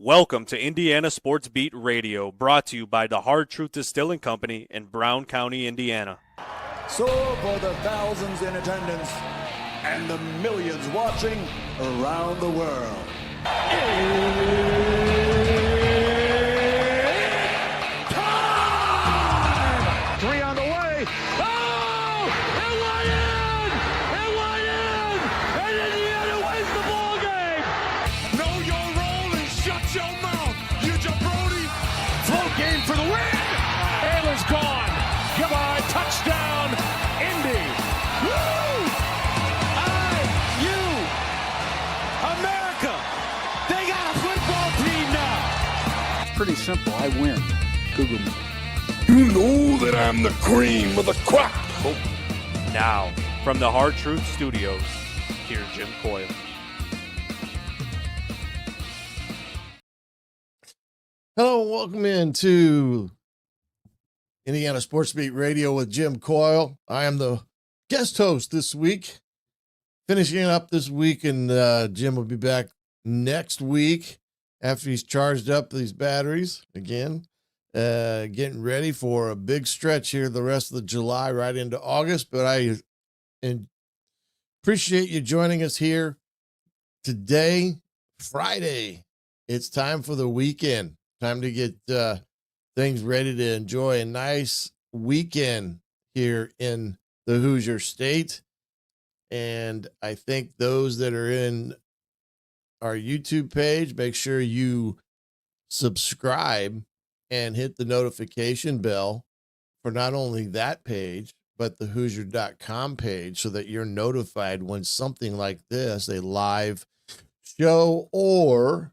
Welcome to Indiana Sports Beat Radio, brought to you by the Hard Truth Distilling Company in Brown County, Indiana. So for the thousands in attendance and the millions watching around the world, it's time! 3 on the way. Oh! It went in! It went in! And Indiana wins the ball game! Know your role and shut your mouth, you jabroni! Float game for the win! Ayler's gone. Goodbye. Touchdown, Indy. Woo! IU. America. They got a football team now. Pretty simple. I win. Google me. You know that I'm the cream of the crop. Now, from the Hard Truth Studios, here's Jim Coyle. Hello, and welcome into Indiana Sports Beat Radio with Jim Coyle. I am the guest host this week. Finishing up this week, and Jim will be back next week after he's charged up these batteries again. Getting ready for a big stretch here the rest of the July right into August. But I appreciate you joining us here today, Friday. It's time for the weekend. Time to get things ready to enjoy a nice weekend here in the Hoosier State. And I think those that are in our YouTube page, make sure you subscribe and hit the notification bell for not only that page, but the Hoosier.com page, so that you're notified when something like this, a live show or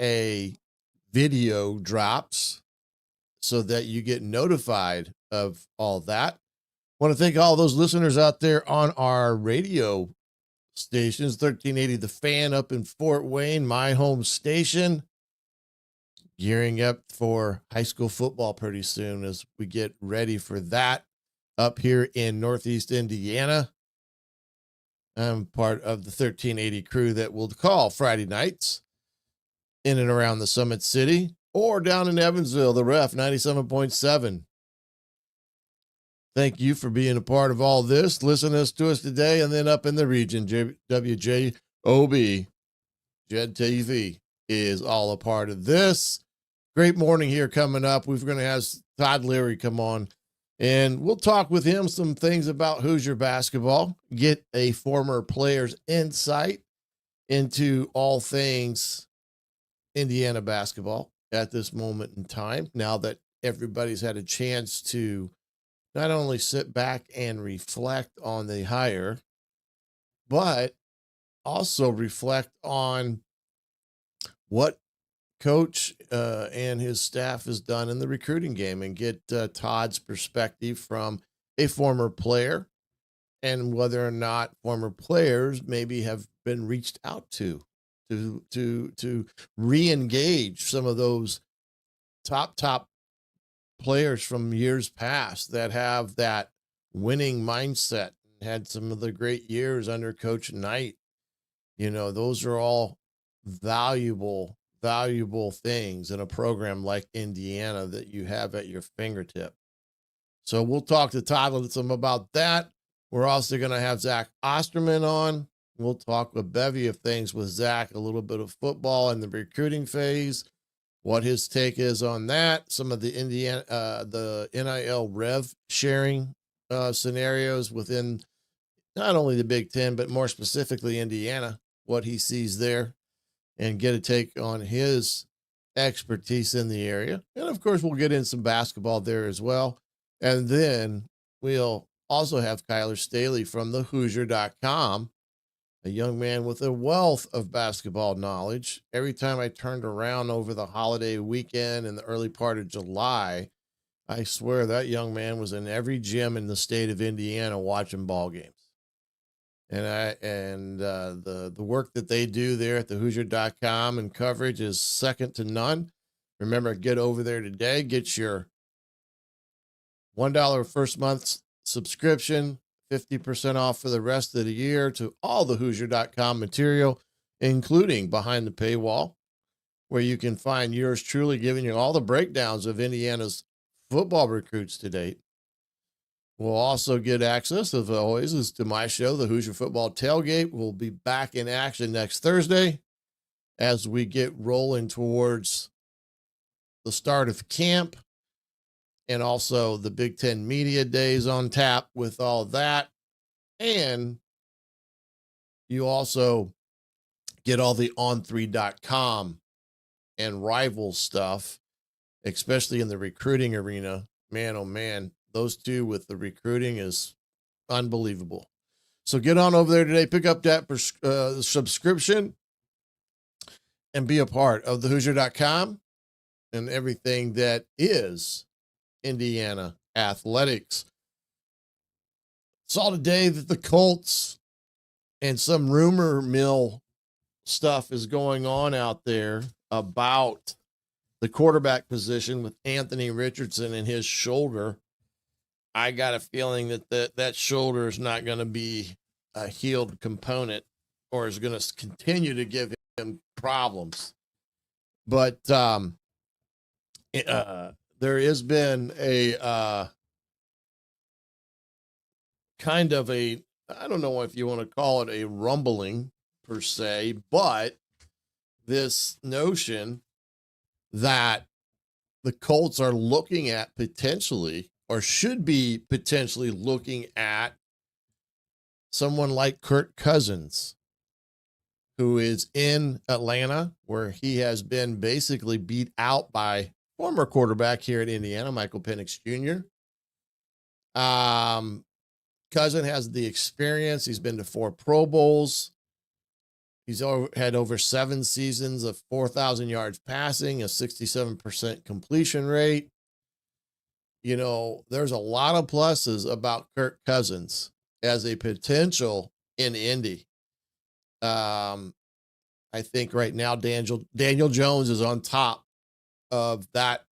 a video drops, so that you get notified of all that. Want to thank all those listeners out there on our radio stations, 1380 The Fan up in Fort Wayne, my home station. Gearing up for high school football pretty soon as we get ready for that up here in Northeast Indiana. I'm part of the 1380 crew that will call Friday nights in and around the Summit City, or down in Evansville, the Ref 97.7. Thank you for being a part of all this. Listen to us today, and then up in the region, WJOB, Jed TV is all a part of this. Great morning here coming up. We're going to have Todd Leary come on, and we'll talk with him some things about Hoosier basketball, get a former player's insight into all things Indiana basketball at this moment in time, now that everybody's had a chance to not only sit back and reflect on the hire, but also reflect on what Coach and his staff has done in the recruiting game, and get Todd's perspective from a former player, and whether or not former players maybe have been reached out to re-engage some of those top players from years past that have that winning mindset and had some of the great years under Coach Knight. You know, those are all valuable things in a program like Indiana that you have at your fingertip. So we'll talk to Todd some about that. We're also going to have Zack Austerman on. We'll talk a bevy of things with Zack, a little bit of football in the recruiting phase, what his take is on that, some of the the NIL rev sharing scenarios within not only the Big Ten, but more specifically Indiana, what he sees there, and get a take on his expertise in the area. And of course, we'll get in some basketball there as well. And then we'll also have Kyler Stayley from the Hoosier.com, a young man with a wealth of basketball knowledge. Every time I turned around over the holiday weekend in the early part of July, I swear that young man was in every gym in the state of Indiana watching ball games. And the work that they do there at the Hoosier.com and coverage is second to none. Remember, get over there today, get your $1 first month's subscription, 50% off for the rest of the year to all the Hoosier.com material, including behind the paywall. where you can find yours truly giving you all the breakdowns of Indiana's football recruits to date. We'll also get access, as always, is to my show, the Hoosier Football Tailgate. We'll be back in action next Thursday as we get rolling towards the start of camp, and also the Big Ten Media Days on tap with all that. And you also get all the on3.com and rival stuff, especially in the recruiting arena. Man, oh man, those two with the recruiting is unbelievable. So get on over there today, pick up that subscription, and be a part of the Hoosier.com and everything that is Indiana athletics. Saw today that the Colts and some rumor mill stuff is going on out there about the quarterback position with Anthony Richardson and his shoulder. I got a feeling that shoulder is not going to be a healed component, or is going to continue to give him problems. But there has been a kind of a, I don't know if you want to call it a rumbling per se, but this notion that the Colts are looking at potentially, or should be potentially looking at, someone like Kirk Cousins, who is in Atlanta, where he has been basically beat out by former quarterback here at Indiana, Michael Penix Jr. Cousin has the experience. He's been to 4 Pro Bowls. He's had over 7 seasons of 4,000 yards passing, a 67% completion rate. You know, there's a lot of pluses about Kirk Cousins as a potential in Indy. I think right now Daniel Jones is on top of that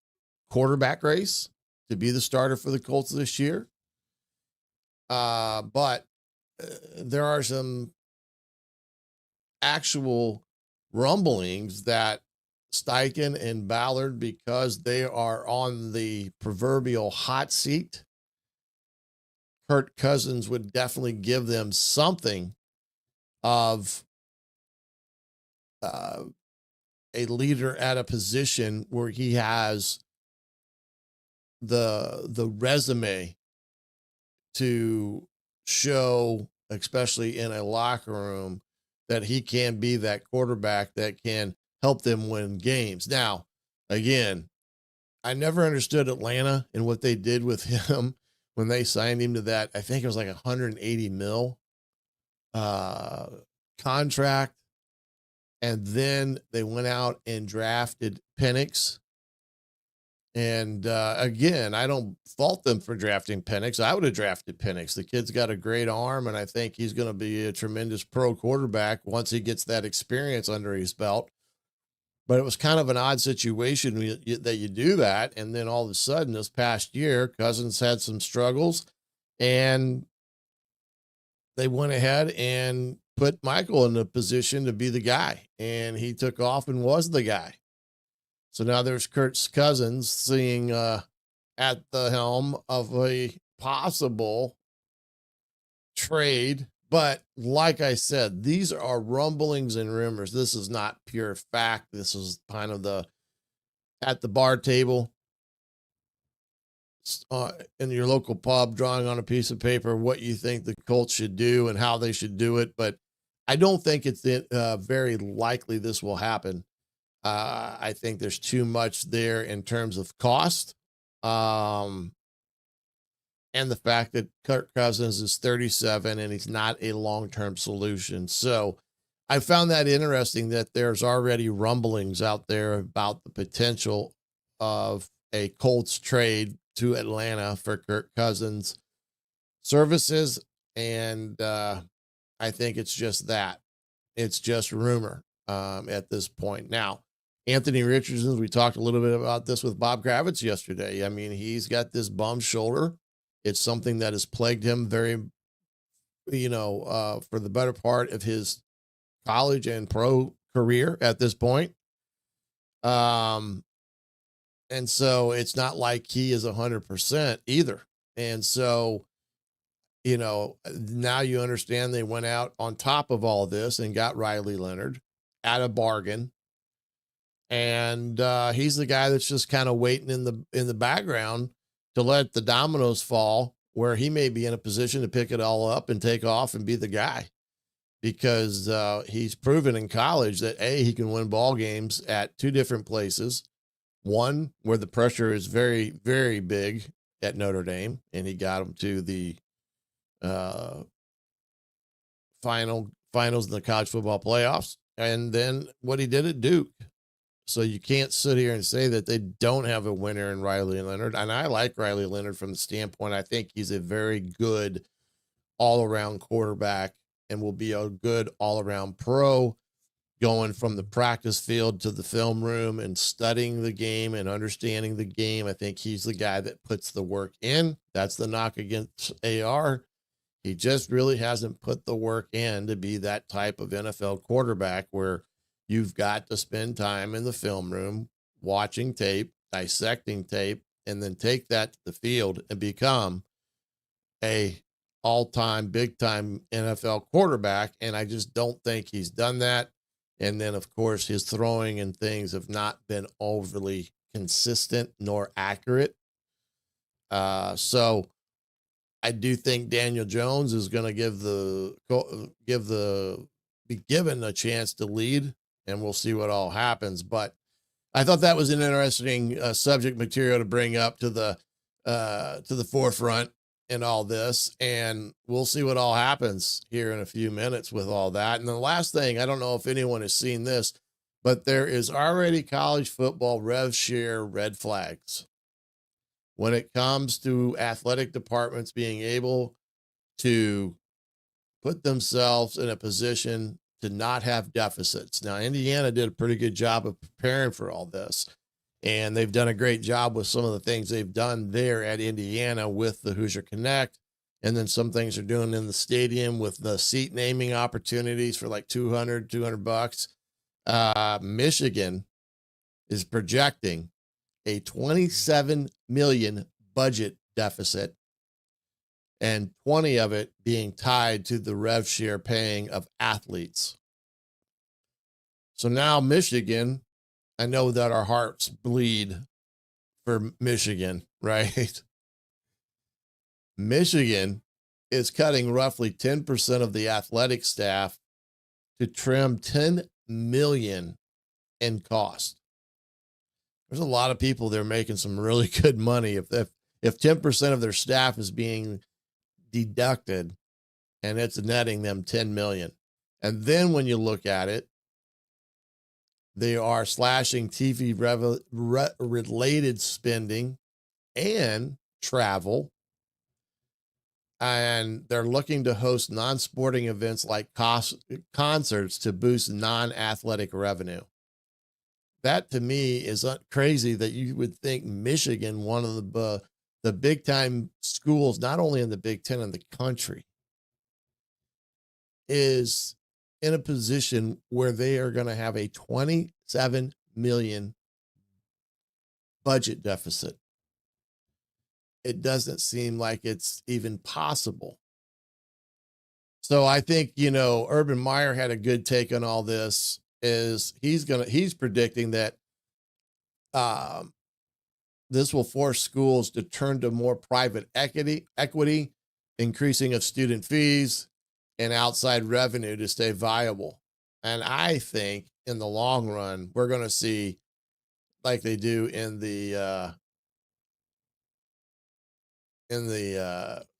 quarterback race to be the starter for the Colts this year. But there are some actual rumblings that Steichen and Ballard, because they are on the proverbial hot seat, Kirk Cousins would definitely give them something of a leader at a position where he has the resume to show, especially in a locker room, that he can be that quarterback that can help them win games. Now, again, I never understood Atlanta and what they did with him when they signed him to that, I think it was like $180 million contract. And then they went out and drafted Penix. And again, I don't fault them for drafting Penix. I would have drafted Penix. The kid's got a great arm, and I think he's going to be a tremendous pro quarterback once he gets that experience under his belt. But it was kind of an odd situation that you do that. And then all of a sudden, this past year, Cousins had some struggles, and they went ahead and put Michael in a position to be the guy. And he took off and was the guy. So now there's Kirk Cousins sitting at the helm of a possible trade. But like I said, these are rumblings and rumors. This is not pure fact. This is kind of at the bar table in your local pub, drawing on a piece of paper what you think the Colts should do and how they should do it. But I don't think it's very likely this will happen. I think there's too much there in terms of cost. And the fact that Kirk Cousins is 37 and he's not a long-term solution. So I found that interesting that there's already rumblings out there about the potential of a Colts trade to Atlanta for Kirk Cousins services. And I think it's just that. It's just rumor at this point. Now, Anthony Richardson, we talked a little bit about this with Bob Kravitz yesterday. I mean, he's got this bum shoulder. It's something that has plagued him very, for the better part of his college and pro career at this point. And so it's not like he is 100% either. And so, now you understand they went out on top of all this and got Riley Leonard at a bargain. And he's the guy that's just kind of waiting in the background to let the dominoes fall, where he may be in a position to pick it all up and take off and be the guy, because he's proven in college that he can win ball games at two different places. One where the pressure is very, very big at Notre Dame, and he got them to the finals in the college football playoffs, and then what he did at Duke. So you can't sit here and say that they don't have a winner in Riley Leonard. And I like Riley Leonard from the standpoint, I think he's a very good all-around quarterback and will be a good all-around pro, going from the practice field to the film room and studying the game and understanding the game. I think he's the guy that puts the work in. That's the knock against AR. He just really hasn't put the work in to be that type of NFL quarterback where you've got to spend time in the film room, watching tape, dissecting tape, and then take that to the field and become a all-time, big-time NFL quarterback. And I just don't think he's done that. And then, of course, his throwing and things have not been overly consistent nor accurate. So I do think Daniel Jones is going to be given a chance to lead, and we'll see what all happens. But I thought that was an interesting subject material to bring up to the forefront in all this, and we'll see what all happens here in a few minutes with all that. And the last thing, I don't know if anyone has seen this, but there is already college football rev share red flags when it comes to athletic departments being able to put themselves in a position to not have deficits. Now, Indiana did a pretty good job of preparing for all this, and they've done a great job with some of the things they've done there at Indiana with the Hoosier Connect. And then some things they're doing in the stadium with the seat naming opportunities for like $200. Michigan is projecting a $27 million budget deficit, and 20 of it being tied to the rev share paying of athletes. So now Michigan, I know that our hearts bleed for Michigan, right? Michigan is cutting roughly 10% of the athletic staff to trim $10 million in cost. There's a lot of people there making some really good money. If 10% of their staff is being deducted and it's netting them $10 million. And then when you look at it, they are slashing TV related spending and travel. And they're looking to host non-sporting events like concerts to boost non-athletic revenue. That to me is crazy that you would think Michigan, one of the big time schools, not only in the Big Ten in the country, is in a position where they are going to have a $27 million budget deficit. It doesn't seem like it's even possible. So I think, Urban Meyer had a good take on all this. He's predicting that this will force schools to turn to more private equity, increasing of student fees and outside revenue to stay viable. And I think in the long run, we're going to see, like they do in the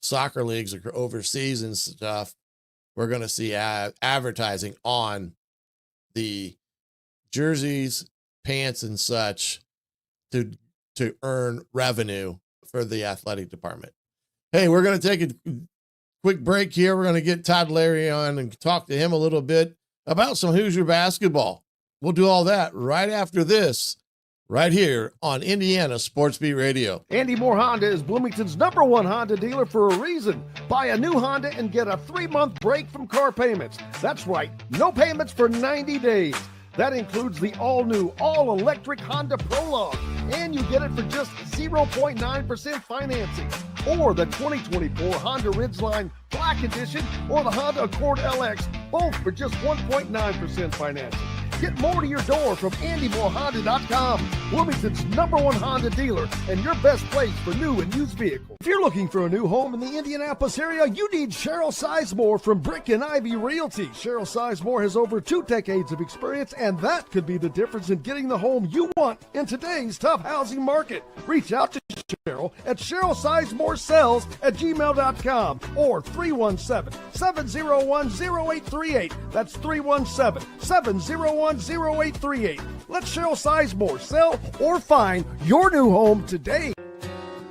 soccer leagues or overseas and stuff, we're going to see advertising on the jerseys, pants, and such to earn revenue for the athletic department. Hey, we're going to take a quick break here. We're going to get Todd Leary on and talk to him a little bit about some Hoosier basketball. We'll do all that right after this, right here on Indiana Sports Beat Radio. Andy Moore Honda is Bloomington's #1 Honda dealer for a reason. Buy a new Honda and get a 3-month break from car payments. That's right, no payments for 90 days. That includes the all-new, all-electric Honda Prologue, and you get it for just 0.9% financing, or the 2024 Honda Ridgeline Black Edition or the Honda Accord LX, both for just 1.9% financing. Get more to your door from AndyMooreHonda.com, Bloomington's #1 Honda dealer and your best place for new and used vehicles. If you're looking for a new home in the Indianapolis area, you need Cheryl Sizemore from Brick and Ivy Realty. Cheryl Sizemore has over 2 decades of experience, and that could be the difference in getting the home you want in today's tough housing market. Reach out to Cheryl at CherylSizemooreSells@gmail.com or 317-701-0838. That's 317-701-0838. Let Cheryl Sizemore sell or find your new home today.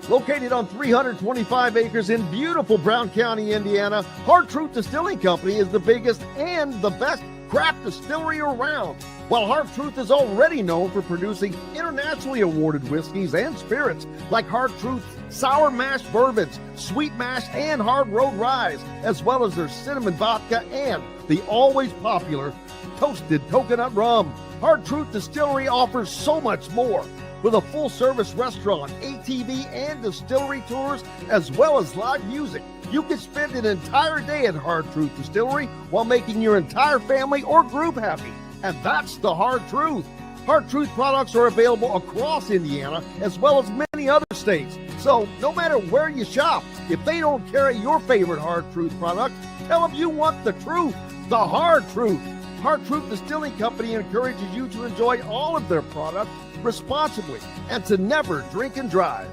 Located on 325 acres in beautiful Brown County, Indiana, Hard Truth Distilling Company is the biggest and the best craft distillery around. While Hard Truth is already known for producing internationally awarded whiskeys and spirits like Hard Truth's sour mash bourbons, sweet mash, and hard road ryes, as well as their cinnamon vodka and the always popular toasted coconut rum, Hard Truth Distillery offers so much more. With a full-service restaurant, ATV, and distillery tours, as well as live music, you can spend an entire day at Hard Truth Distillery while making your entire family or group happy. And that's the Hard Truth. Hard Truth products are available across Indiana, as well as many other states. So no matter where you shop, if they don't carry your favorite Hard Truth product, tell them you want the truth, the Hard Truth. Hard Truth Distilling Company encourages you to enjoy all of their products responsibly and to never drink and drive.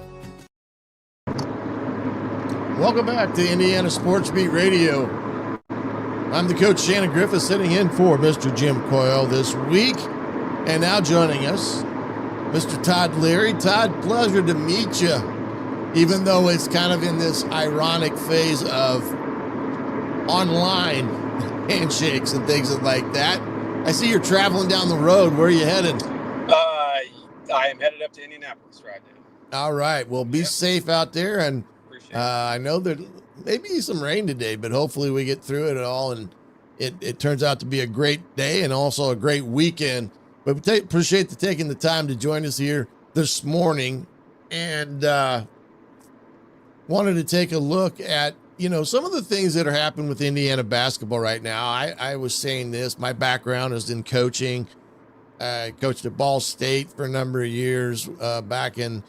Welcome back to Indiana Sports Beat Radio. I'm the coach, Shannon Griffith, sitting in for Mr. Jim Coyle this week. And now joining us, Mr. Todd Leary. Todd, pleasure to meet you, even though it's kind of in this ironic phase of online handshakes and things like that. I see you're traveling down the road. Where are you headed? I am headed up to Indianapolis right now. All right. Well, be safe out there. And I know there may be some rain today, but hopefully we get through it all and it turns out to be a great day and also a great weekend. But we appreciate taking the time to join us here this morning, and wanted to take a look at, some of the things that are happening with Indiana basketball right now. I was saying this, my background is in coaching. I coached at Ball State for a number of years back in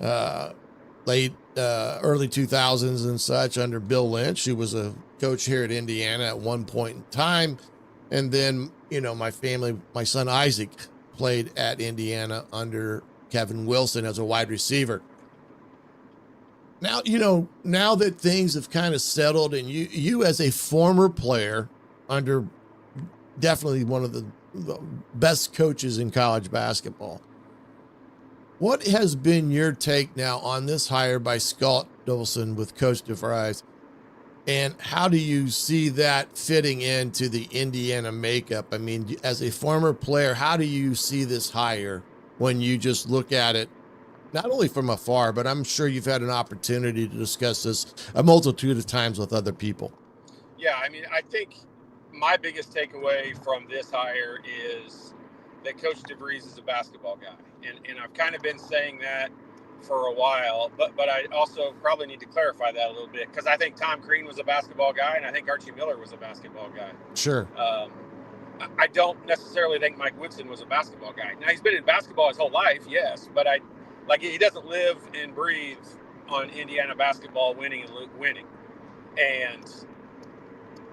early 2000s and such under Bill Lynch, who was a coach here at Indiana at one point in time. And then, my son Isaac played at Indiana under Kevin Wilson as a wide receiver. Now, now that things have kind of settled and you as a former player under definitely one of the best coaches in college basketball, what has been your take now on this hire by Scott Dolson with Coach DeVries? And how do you see that fitting into the Indiana makeup? I mean, as a former player, how do you see this hire when you just look at it, not only from afar, but I'm sure you've had an opportunity to discuss this a multitude of times with other people? Yeah, I mean, I think my biggest takeaway from this hire is that Coach DeVries is a basketball guy. And I've kind of been saying that for a while, but I also probably need to clarify that a little bit, because I think Tom Crean was a basketball guy and I think Archie Miller was a basketball guy. Sure. I don't necessarily think Mike Woodson was a basketball guy. Now, he's been in basketball his whole life, yes, but he doesn't live and breathe on Indiana basketball, winning. And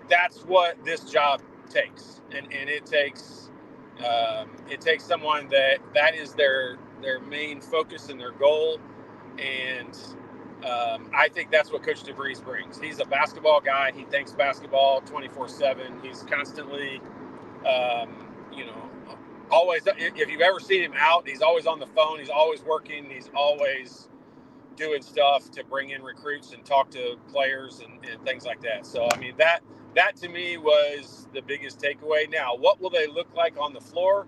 that's what this job takes. And it takes someone that is their main focus and their goal. And I think that's what Coach DeVries brings. He's a basketball guy. He thinks basketball 24/7. He's constantly, always, if you've ever seen him out, he's always on the phone. He's always working. He's always doing stuff to bring in recruits and talk to players and things like that. So, I mean, that to me was the biggest takeaway. Now, what will they look like on the floor?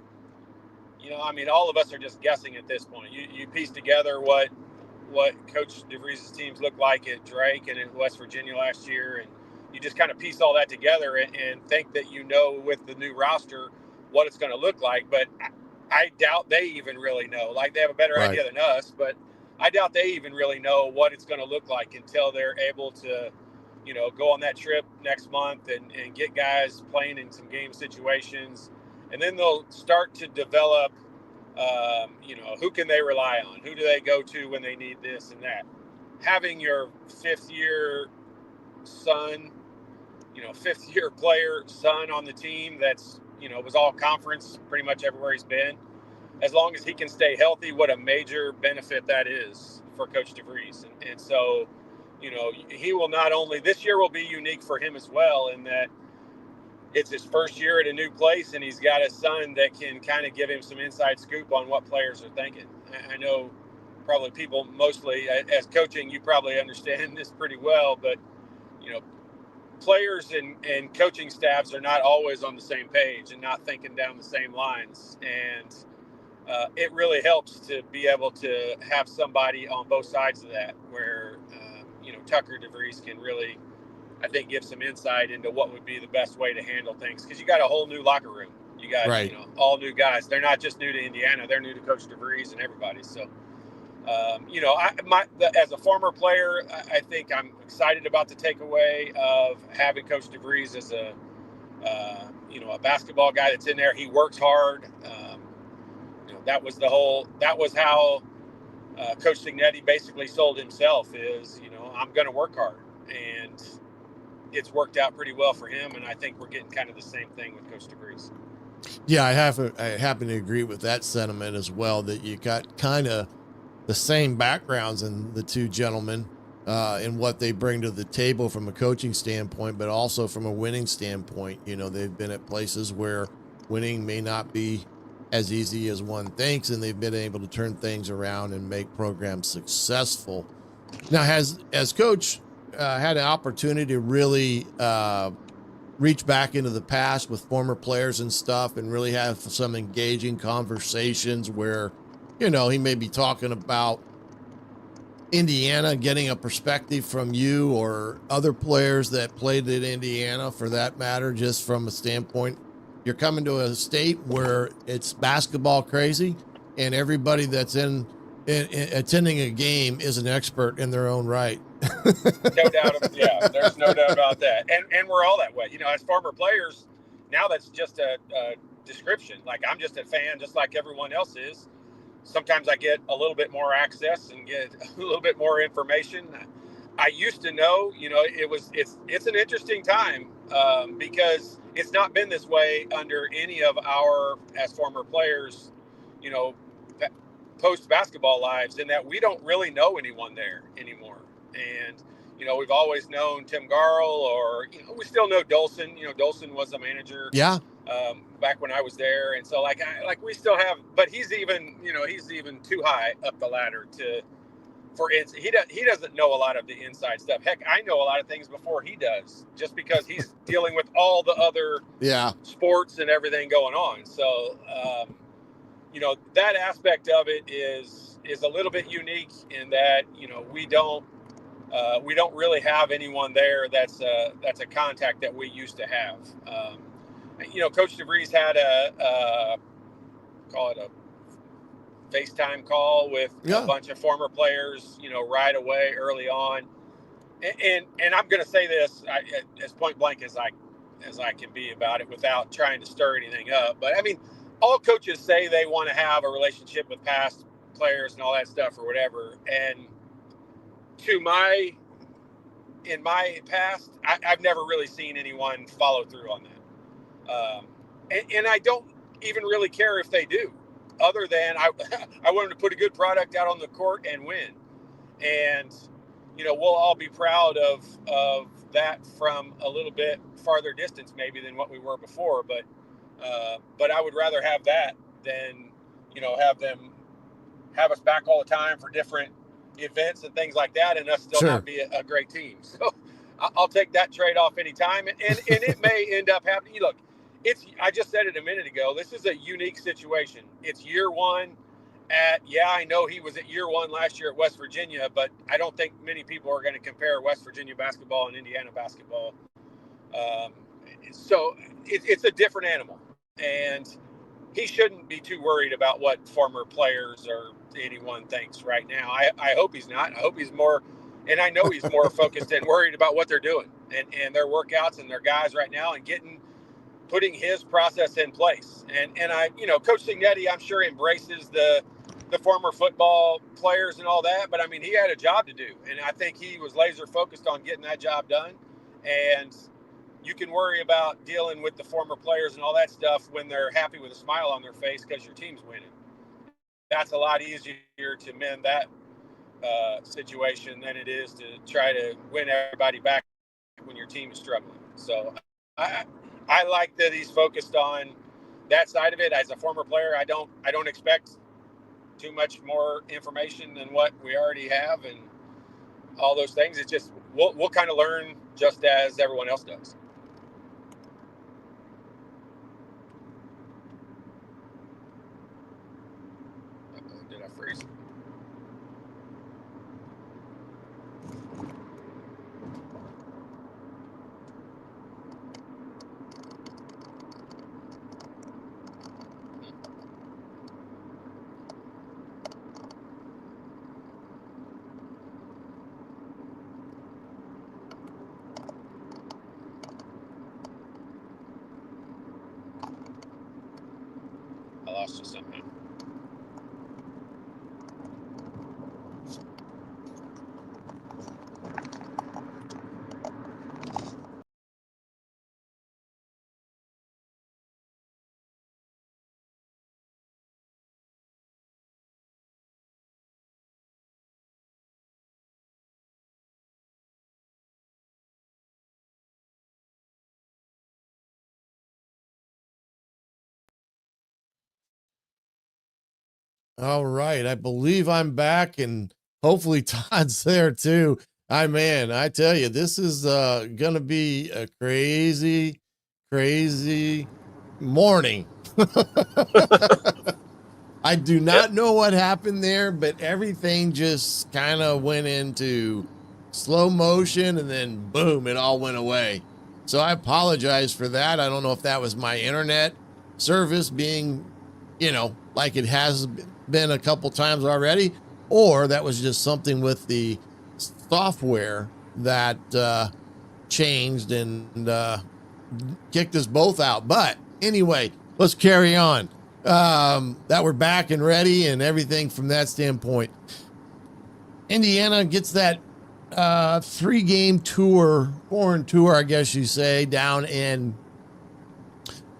All of us are just guessing at this point. You piece together what Coach DeVries' teams look like at Drake and in West Virginia last year, and you just kind of piece all that together and think that with the new roster what it's going to look like. But I doubt they even really know. Like, they have a better idea than us, but I doubt they even really know what it's going to look like until they're able to, go on that trip next month and get guys playing in some game situations. And then they'll start to develop, who can they rely on? Who do they go to when they need this and that? Having your fifth-year player son on the team that's, was all conference pretty much everywhere he's been, as long as he can stay healthy, what a major benefit that is for Coach DeVries. And so, he will not only, this year will be unique for him as well, in that it's his first year at a new place, and he's got a son that can kind of give him some inside scoop on what players are thinking. I know probably people mostly, as coaching, you probably understand this pretty well, but, players and coaching staffs are not always on the same page and not thinking down the same lines. And it really helps to be able to have somebody on both sides of that, where, Tucker DeVries can really, I think, give some insight into what would be the best way to handle things. Because you got a whole new locker room. You got, all new guys. They're not just new to Indiana. They're new to Coach DeVries and everybody. So, as a former player, I think I'm excited about the takeaway of having Coach DeVries as a basketball guy that's in there. He works hard. That was how Coach Signetti basically sold himself is, I'm going to work hard. And it's worked out pretty well for him. And I think we're getting kind of the same thing with Coach DeVries. Yeah, I happen to agree with that sentiment as well, that you got kind of the same backgrounds in the two gentlemen and what they bring to the table from a coaching standpoint, but also from a winning standpoint. They've been at places where winning may not be as easy as one thinks, and they've been able to turn things around and make programs successful. Now, has Coach had an opportunity to really reach back into the past with former players and stuff and really have some engaging conversations where, he may be talking about Indiana, getting a perspective from you or other players that played at Indiana, for that matter, just from a standpoint, you're coming to a state where it's basketball crazy and everybody that's attending a game is an expert in their own right. No doubt. Yeah, there's no doubt about that. And we're all that way. As former players, now that's just a description. Like, I'm just a fan, just like everyone else is. Sometimes I get a little bit more access and get a little bit more information. I used to know, it's an interesting time because it's not been this way under any of our, as former players, post basketball lives, in that we don't really know anyone there anymore. And, we've always known Tim Garl, or, we still know Dolson. Dolson was a manager. Yeah. Back when I was there. And so we still have, but he's even too high up the ladder for instance, he doesn't know a lot of the inside stuff. Heck, I know a lot of things before he does, just because he's dealing with all the other sports and everything going on. So, that aspect of it is a little bit unique in that, we don't really have anyone there that's a contact that we used to have. Coach DeVries had a FaceTime call with a bunch of former players, right away, early on. And I'm going to say this as point blank as I can be about it without trying to stir anything up. But I mean, all coaches say they want to have a relationship with past players and all that stuff or whatever. And in my past, I've never really seen anyone follow through on that. And I don't even really care if they do, other than I want them to put a good product out on the court and win. And, we'll all be proud of that from a little bit farther distance maybe than what we were before. But I would rather have that than, have them have us back all the time for different events and things like that, and us still not be a great team. So I'll take that trade-off anytime. And it may end up happening. Look, I just said it a minute ago, this is a unique situation. It's year one I know he was at year one last year at West Virginia, but I don't think many people are going to compare West Virginia basketball and Indiana basketball. So it's a different animal. and he shouldn't be too worried about what former players or anyone thinks right now. I hope he's not. I hope he's more, and I know he's more focused and worried about what they're doing and their workouts and their guys right now, and putting his process in place. And I, Coach Signetti, I'm sure embraces the former football players and all that, but I mean, he had a job to do, and I think he was laser focused on getting that job done. And you can worry about dealing with the former players and all that stuff when they're happy with a smile on their face because your team's winning. That's a lot easier to mend that situation than it is to try to win everybody back when your team is struggling. So I like that he's focused on that side of it. As a former player, I don't expect too much more information than what we already have and all those things. It's just we'll kind of learn just as everyone else does. Did I freeze? I lost you somehow. All right. I believe I'm back, and hopefully Todd's there too. I tell you, this is going to be a crazy, crazy morning. I do not know what happened there, but everything just kind of went into slow motion, and then boom, it all went away. So I apologize for that. I don't know if that was my internet service being, like it has been a couple times already, or that was just something with the software that changed and kicked us both out. But anyway, let's carry on. That we're back and ready and everything from that standpoint. Indiana gets that 3-game tour, foreign tour, I guess you say, down in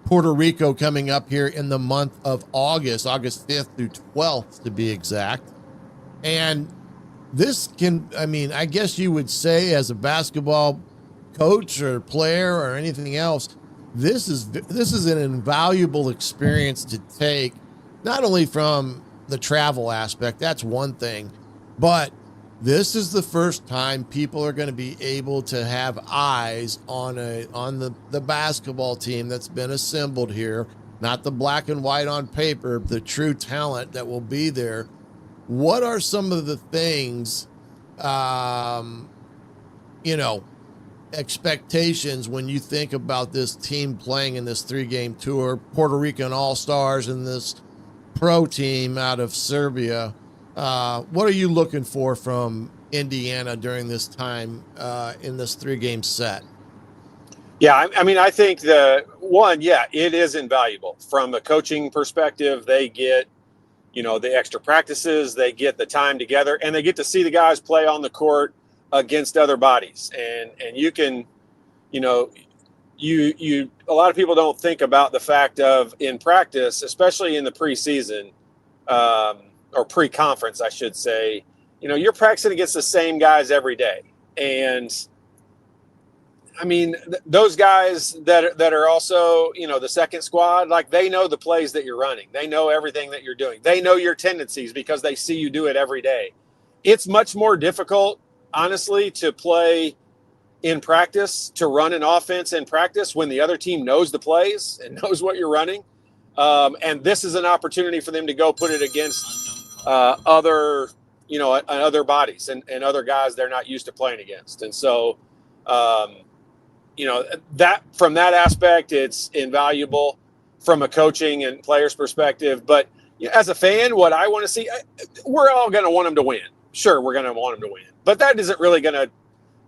Puerto Rico coming up here in the month of August 5th through 12th to be exact. And this I guess you would say, as a basketball coach or player or anything else, this is an invaluable experience to take, not only from the travel aspect, that's one thing, but this is the first time people are going to be able to have eyes on the basketball team that's been assembled here, not the black and white on paper, the true talent that will be there. What are some of the things, expectations when you think about this team playing in this 3-game tour, Puerto Rican All-Stars and this pro team out of Serbia? What are you looking for from Indiana during this time in this 3-game set? Yeah, I think it is invaluable from a coaching perspective. They get, the extra practices, they get the time together, and they get to see the guys play on the court against other bodies. And you can, a lot of people don't think about the fact of, in practice, especially in the preseason, or pre-conference, I should say, you're practicing against the same guys every day. And those guys that are also, the second squad, like, they know the plays that you're running. They know everything that you're doing. They know your tendencies because they see you do it every day. It's much more difficult, honestly, to play in practice, to run an offense in practice when the other team knows the plays and knows what you're running. And this is an opportunity for them to go put it against other bodies and other guys they're not used to playing against. And so, that from that aspect, it's invaluable. from a coaching and players perspective. But as a fan, what I want to see, we're all going to want them to win. Sure, we're going to want them to win. But that isn't really going to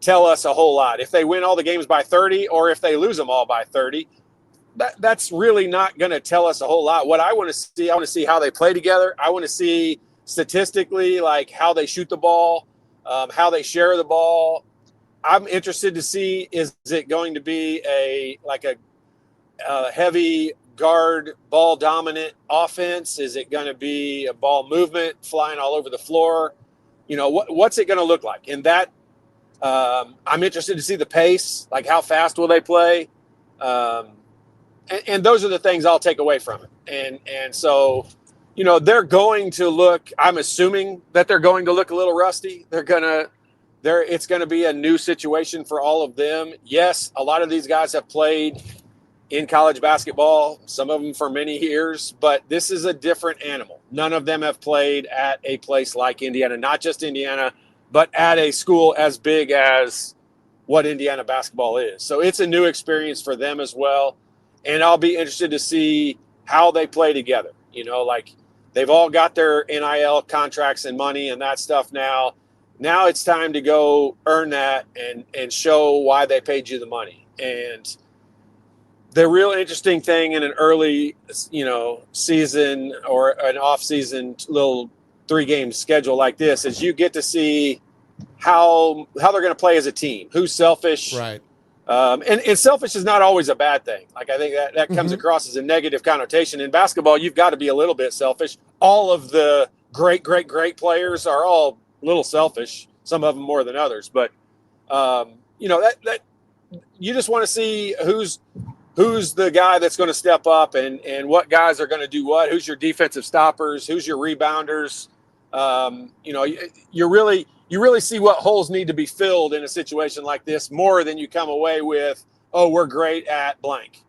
tell us a whole lot. If they win all the games by 30 or if they lose them all by 30, that's really not going to tell us a whole lot. What I want to see how they play together. I want to see statistically, like how they shoot the ball, how they share the ball. I'm interested to see, is it going to be a heavy guard, ball dominant offense? Is it going to be a ball movement flying all over the floor? What's it going to look like? And that, I'm interested to see the pace, like how fast will they play? And those are the things I'll take away from it. And so, they're going to look, I'm assuming that they're going to look a little rusty. It's going to be a new situation for all of them. Yes, a lot of these guys have played in college basketball, some of them for many years, but this is a different animal. None of them have played at a place like Indiana, not just Indiana, but at a school as big as what Indiana basketball is. So it's a new experience for them as well. And I'll be interested to see how they play together. Like they've all got their NIL contracts and money and that stuff now. Now it's time to go earn that and show why they paid you the money. And the real interesting thing in an early, season or an off-season little 3-game schedule like this is you get to see how they're going to play as a team, who's selfish. Right. And selfish is not always a bad thing. Like I think that comes across as a negative connotation. In basketball, you've got to be a little bit selfish. All of the great players are all a little selfish, some of them more than others. But, that you just want to see who's the guy that's going to step up and what guys are going to do what, who's your defensive stoppers, who's your rebounders. You really see what holes need to be filled in a situation like this more than you come away with, oh, we're great at blank.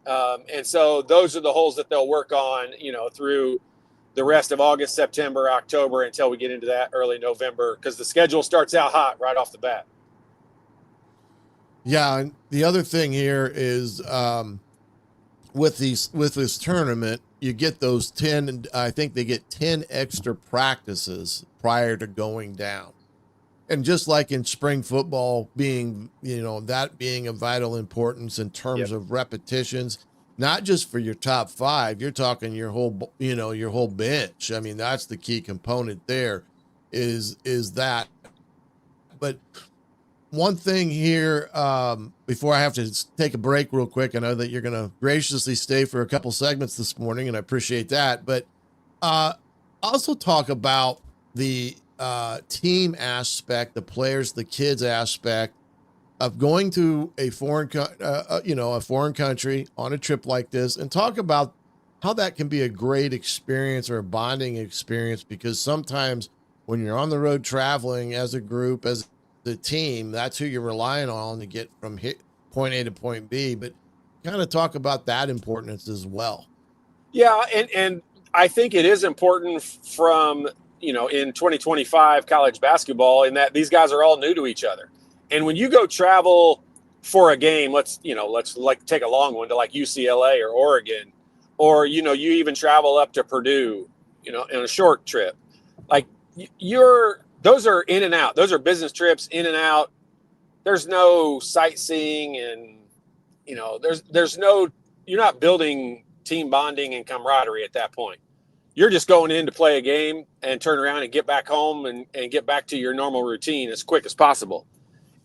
And so those are the holes that they'll work on, through the rest of August, September, October, until we get into that early November, because the schedule starts out hot right off the bat. Yeah, and the other thing here is with this tournament, you get those 10. I think they get 10 extra practices prior to going down, and just like in spring football, being that being of vital importance in terms of repetitions, not just for your top 5. You're talking your whole bench. I mean, that's the key component there. Is that, but. One thing here, before I have to take a break real quick, I know that you're going to graciously stay for a couple segments this morning, and I appreciate that. But also talk about the team aspect, the players, the kids aspect of going to a foreign country on a trip like this, and talk about how that can be a great experience or a bonding experience, because sometimes when you're on the road traveling as a group, as the team, that's who you're relying on to get from point A to point B, but kind of talk about that importance as well. Yeah. And I think it is important from, in 2025 college basketball, in that these guys are all new to each other. And when you go travel for a game, let's like take a long one to like UCLA or Oregon, or, you even travel up to Purdue, in a short trip, like those are in and out. Those are business trips in and out. There's no sightseeing and, you're not building team bonding and camaraderie at that point. You're just going in to play a game and turn around and get back home and get back to your normal routine as quick as possible.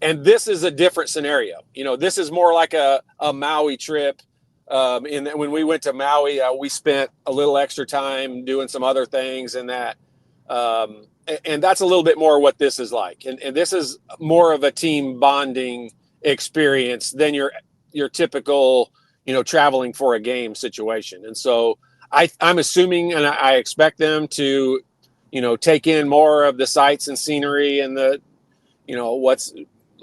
And this is a different scenario. This is more like a Maui trip. When we went to Maui, we spent a little extra time doing some other things and that. And that's a little bit more what this is like. And this is more of a team bonding experience than your typical, traveling for a game situation. And so I'm assuming, and I expect them to, take in more of the sights and scenery and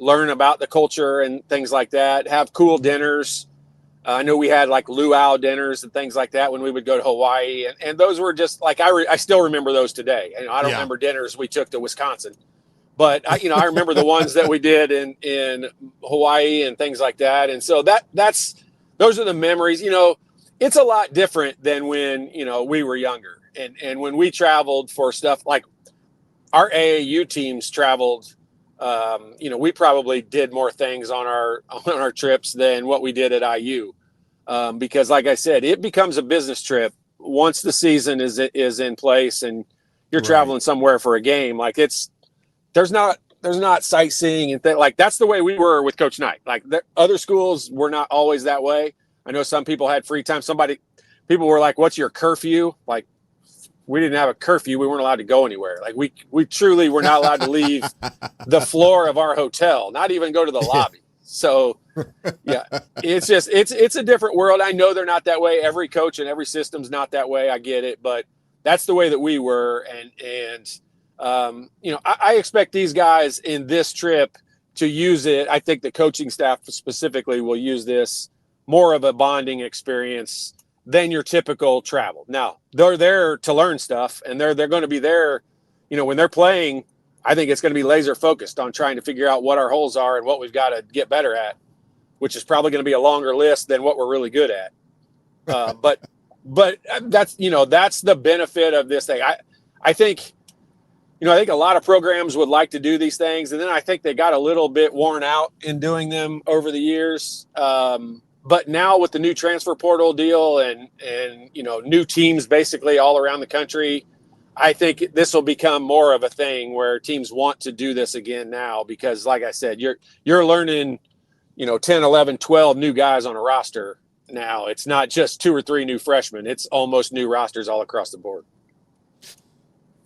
learn about the culture and things like that, have cool dinners. I know we had like luau dinners and things like that when we would go to Hawaii. And those were just like, I still remember those today. I don't remember dinners we took to Wisconsin, but I remember the ones that we did in Hawaii and things like that. And so those are the memories, it's a lot different than when, we were younger. And when we traveled for stuff like our AAU teams traveled, we probably did more things on our trips than what we did at IU. Because like I said, it becomes a business trip once the season is in place and you're traveling somewhere for a game. Like there's not sightseeing and like that's the way we were with Coach Knight. Like other schools were not always that way. I know some people had free time. People were like, "What's your curfew?" Like we didn't have a curfew. We weren't allowed to go anywhere. Like we truly were not allowed to leave the floor of our hotel, not even go to the lobby. So yeah, it's a different world. I know they're not that way. Every coach and every system's not that way. I get it, but that's the way that we were. And I expect these guys in this trip to use it. I think the coaching staff specifically will use this more of a bonding experience than your typical travel. Now they're there to learn stuff, and they're going to be there, when they're playing. I think it's going to be laser focused on trying to figure out what our holes are and what we've got to get better at, which is probably going to be a longer list than what we're really good at. But that's the benefit of this thing. I think a lot of programs would like to do these things, and then I think they got a little bit worn out in doing them over the years. But now with the new transfer portal deal and new teams basically all around the country, I think this will become more of a thing where teams want to do this again now because, like I said, you're learning, 10, 11, 12 new guys on a roster now. It's not just 2 or 3 new freshmen. It's almost new rosters all across the board.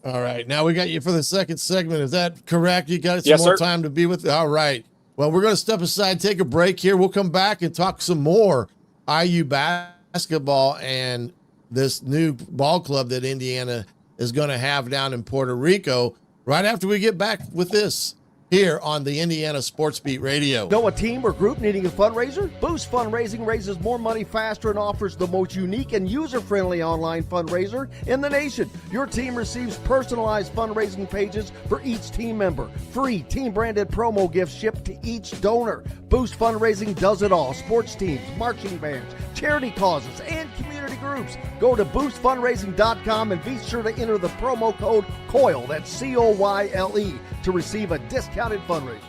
All right. Now we got you for the second segment. Is that correct? You got some Yes, more sir. time to be with. All right. Well, we're going to step aside, take a break here. We'll come back and talk some more IU basketball and this new ball club that Indiana is going to have down in Puerto Rico right after we get back with this here on the Indiana Sports Beat Radio. Know a team or group needing a fundraiser? Boost Fundraising raises more money faster and offers the most unique and user-friendly online fundraiser in the nation. Your team receives personalized fundraising pages for each team member. Free team-branded promo gifts shipped to each donor. Boost Fundraising does it all. Sports teams, marching bands, charity causes, and community groups. Go to boostfundraising.com and be sure to enter the promo code COYLE, that's COYLE, to receive a discounted fundraiser.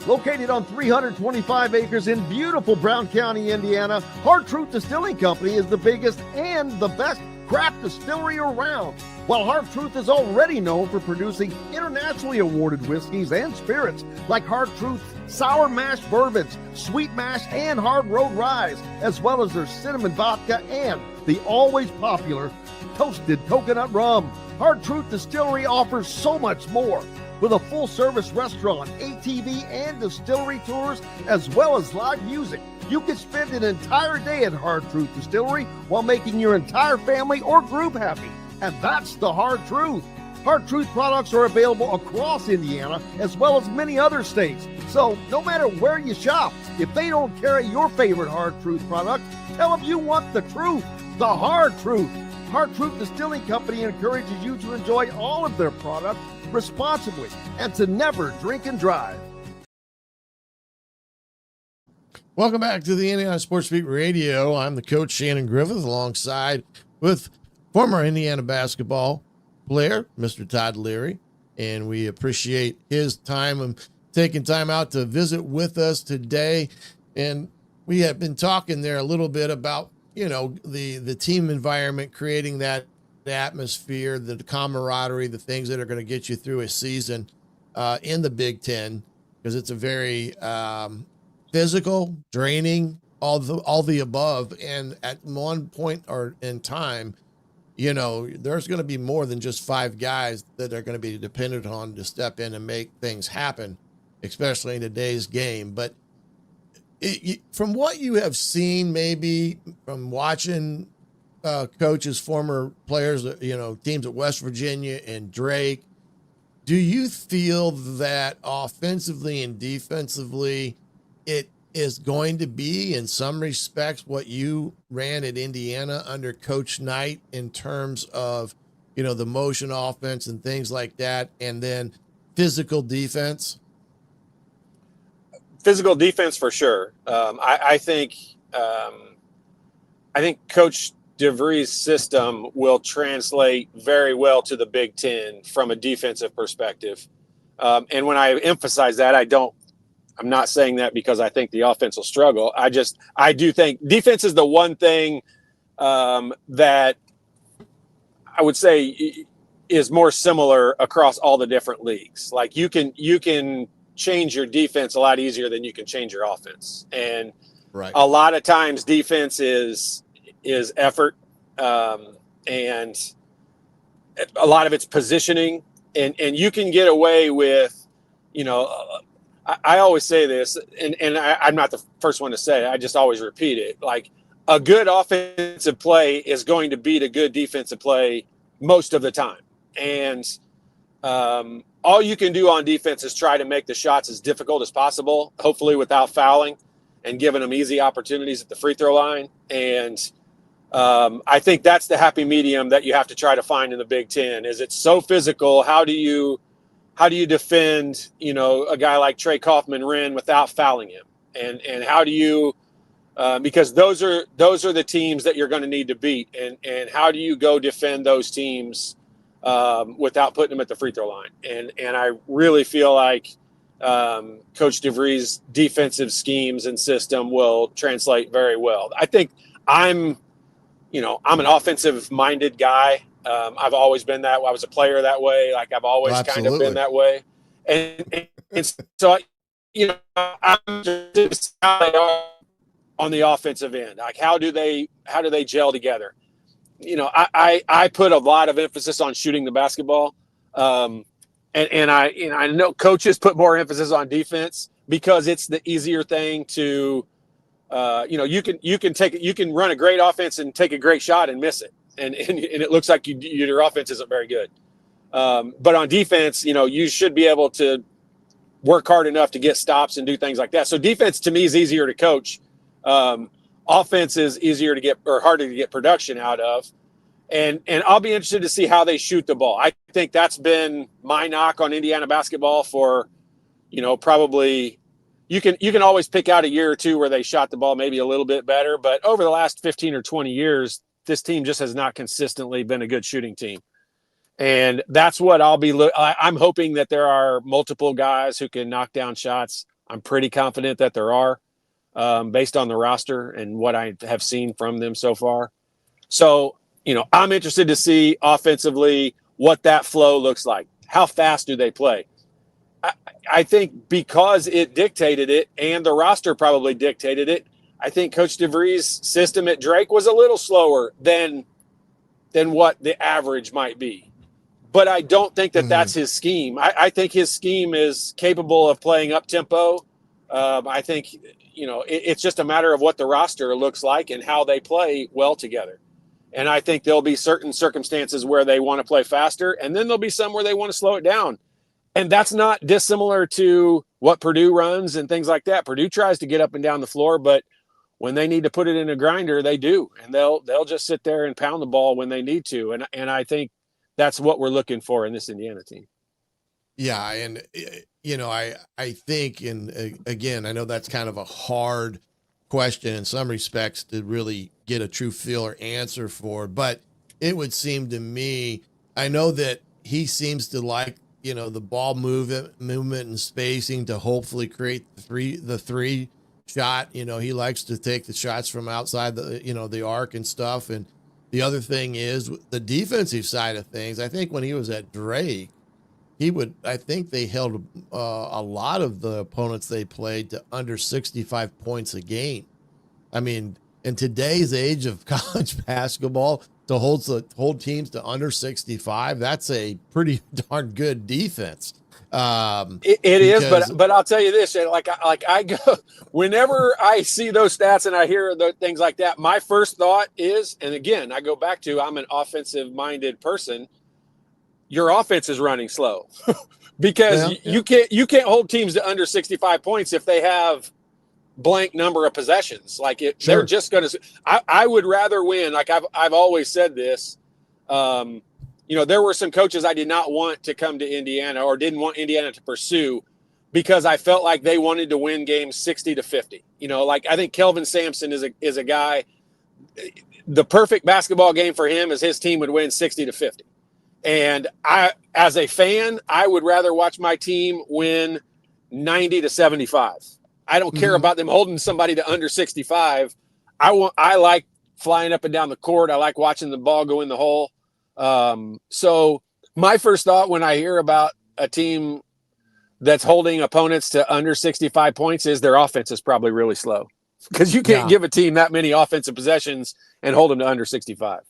Located on 325 acres in beautiful Brown County, Indiana, Hard Truth Distilling Company is the biggest and the best craft distillery around. While Hard Truth is already known for producing internationally awarded whiskeys and spirits like Hard Truth Sour Mash Bourbons, Sweet Mash, and Hard Road Ryes, as well as their cinnamon vodka and the always popular Toasted Coconut Rum. Hard Truth Distillery offers so much more. With a full-service restaurant, ATV, and distillery tours, as well as live music, you can spend an entire day at Hard Truth Distillery while making your entire family or group happy. And that's the Hard Truth. Hard Truth products are available across Indiana, as well as many other states. So no matter where you shop, if they don't carry your favorite Hard Truth product, tell them you want the truth, the Hard Truth. Hard Truth Distilling Company encourages you to enjoy all of their products responsibly and to never drink and drive. Welcome back to the Indiana Sports Beat Radio. I'm the coach, Shannon Griffith, alongside with former Indiana basketball player, Mr. Todd Leary, and we appreciate his time and taking time out to visit with us today. And we have been talking there a little bit about, the team environment, creating that atmosphere, the camaraderie, the things that are going to get you through a season in the Big Ten, because it's a very physical, draining, all the above. And at one point or in time, there's going to be more than just 5 guys that are going to be dependent on to step in and make things happen, especially in today's game. But from what you have seen, maybe from watching coaches, former players, teams at West Virginia and Drake, do you feel that offensively and defensively it is going to be, in some respects, what you ran at Indiana under Coach Knight in terms of, the motion offense and things like that, and then physical defense? Physical defense for sure. I think I think Coach DeVries' system will translate very well to the Big Ten from a defensive perspective. And when I emphasize that, I'm not saying that because I think the offense will struggle. I do think defense is the one thing that I would say is more similar across all the different leagues. Like you can change your defense a lot easier than you can change your offense. And right. A lot of times defense is effort, and a lot of it's positioning, and you can get away with, I always say this, and I'm not the first one to say it, I just always repeat it. Like, a good offensive play is going to beat a good defensive play most of the time. And all you can do on defense is try to make the shots as difficult as possible, hopefully without fouling and giving them easy opportunities at the free throw line. And I think that's the happy medium that you have to try to find in the Big Ten. Is it's so physical. How do you defend, a guy like Trey Kaufman-Renn without fouling him? And how do you, because those are the teams that you're going to need to beat. And how do you go defend those teams without putting them at the free throw line? And I really feel like Coach DeVries' defensive schemes and system will translate very well. I think I'm an offensive-minded guy. I've always been that way. I was a player that way. Like, I've always kind of been that way. And so, I'm just on the offensive end. Like, how do they gel together? I put a lot of emphasis on shooting the basketball. And I know coaches put more emphasis on defense because it's the easier thing to, you can run a great offense and take a great shot and miss it. And it looks like your offense isn't very good. But on defense, you should be able to work hard enough to get stops and do things like that. So defense to me is easier to coach. Offense is easier to get, or harder to get production out of. And I'll be interested to see how they shoot the ball. I think that's been my knock on Indiana basketball for, probably you can always pick out a year or two where they shot the ball maybe a little bit better. But over the last 15 or 20 years, this team just has not consistently been a good shooting team. And that's what I'm hoping that there are multiple guys who can knock down shots. I'm pretty confident that there are, based on the roster and what I have seen from them so far. So, I'm interested to see offensively what that flow looks like. How fast do they play? I think because it dictated it and the roster probably dictated it, I think Coach DeVries' system at Drake was a little slower than what the average might be. But I don't think that that's his scheme. I think his scheme is capable of playing up-tempo. I think, it's just a matter of what the roster looks like and how they play well together. And I think there'll be certain circumstances where they want to play faster, and then there'll be some where they want to slow it down. And that's not dissimilar to what Purdue runs and things like that. Purdue tries to get up and down the floor, but when they need to put it in a grinder, they do. And they'll just sit there and pound the ball when they need to. And I think that's what we're looking for in this Indiana team. Yeah, and I think, and again, I know that's kind of a hard question in some respects to really get a true feel or answer for, but it would seem to me, I know that he seems to like, the ball movement and spacing to hopefully create the three shot. He likes to take the shots from outside the arc and stuff. And the other thing is the defensive side of things. I think when he was at Drake, I think they held a lot of the opponents they played to under 65 points a game. I mean, in today's age of college basketball, to hold teams to under 65, that's a pretty darn good defense. It is, but I'll tell you this, like I go, whenever I see those stats and I hear things like that, my first thought is, and again, I go back to, I'm an offensive-minded person. Your offense is running slow because you can't hold teams to under 65 points if they have blank number of possessions. Like they're just going to. I would rather win. Like I've always said this. There were some coaches I did not want to come to Indiana or didn't want Indiana to pursue because I felt like they wanted to win games 60-50. Like I think Kelvin Sampson is a guy the perfect basketball game for him is his team would win 60-50. And I, as a fan, I would rather watch my team win 90-75. I don't care about them holding somebody to under 65. I like flying up and down the court. I like watching the ball go in the hole. So my first thought when I hear about a team that's holding opponents to under 65 points is their offense is probably really slow, because you can't give a team that many offensive possessions and hold them to under 65.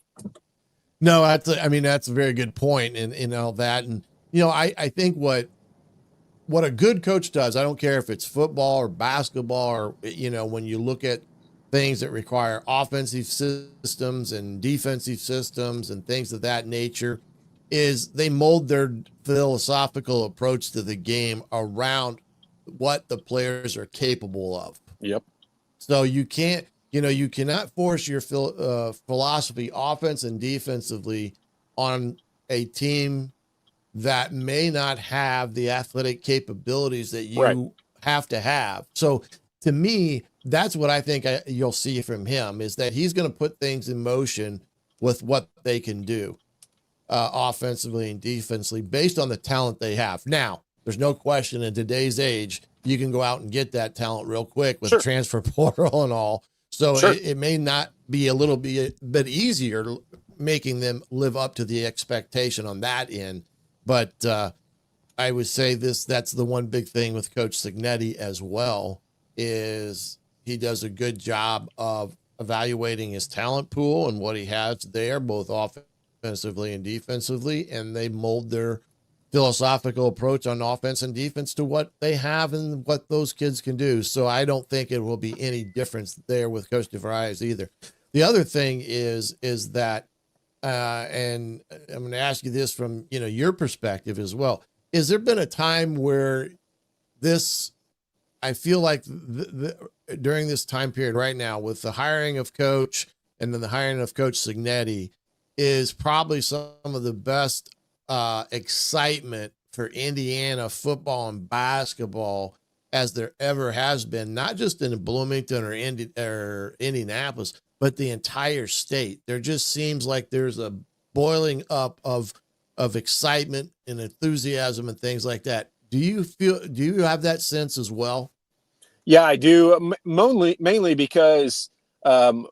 No, that's a very good point, and all that. And, I think what a good coach does, I don't care if it's football or basketball or, when you look at things that require offensive systems and defensive systems and things of that nature, is they mold their philosophical approach to the game around what the players are capable of. Yep. So you cannot force your philosophy offense and defensively on a team that may not have the athletic capabilities that you have to have. So to me, that's what I think you'll see from him, is that he's going to put things in motion with what they can do offensively and defensively based on the talent they have. Now, there's no question in today's age, you can go out and get that talent real quick with transfer portal and all. So it may not be a little bit easier making them live up to the expectation on that end. But I would say that's the one big thing with Coach Cignetti as well, is he does a good job of evaluating his talent pool and what he has there, both offensively and defensively, and they mold their philosophical approach on offense and defense to what they have and what those kids can do. So I don't think it will be any difference there with Coach DeVries either. The other thing is that, and I'm going to ask you this from, your perspective as well. Is there been a time where I feel like during this time period right now, with the hiring of Coach and then the hiring of Coach Cignetti, is probably some of the best excitement for Indiana football and basketball as there ever has been, not just in Bloomington or Indianapolis, but the entire state. There just seems like there's a boiling up of excitement and enthusiasm and things like that. Do you have that sense as well? Yeah, I do. Mainly because, when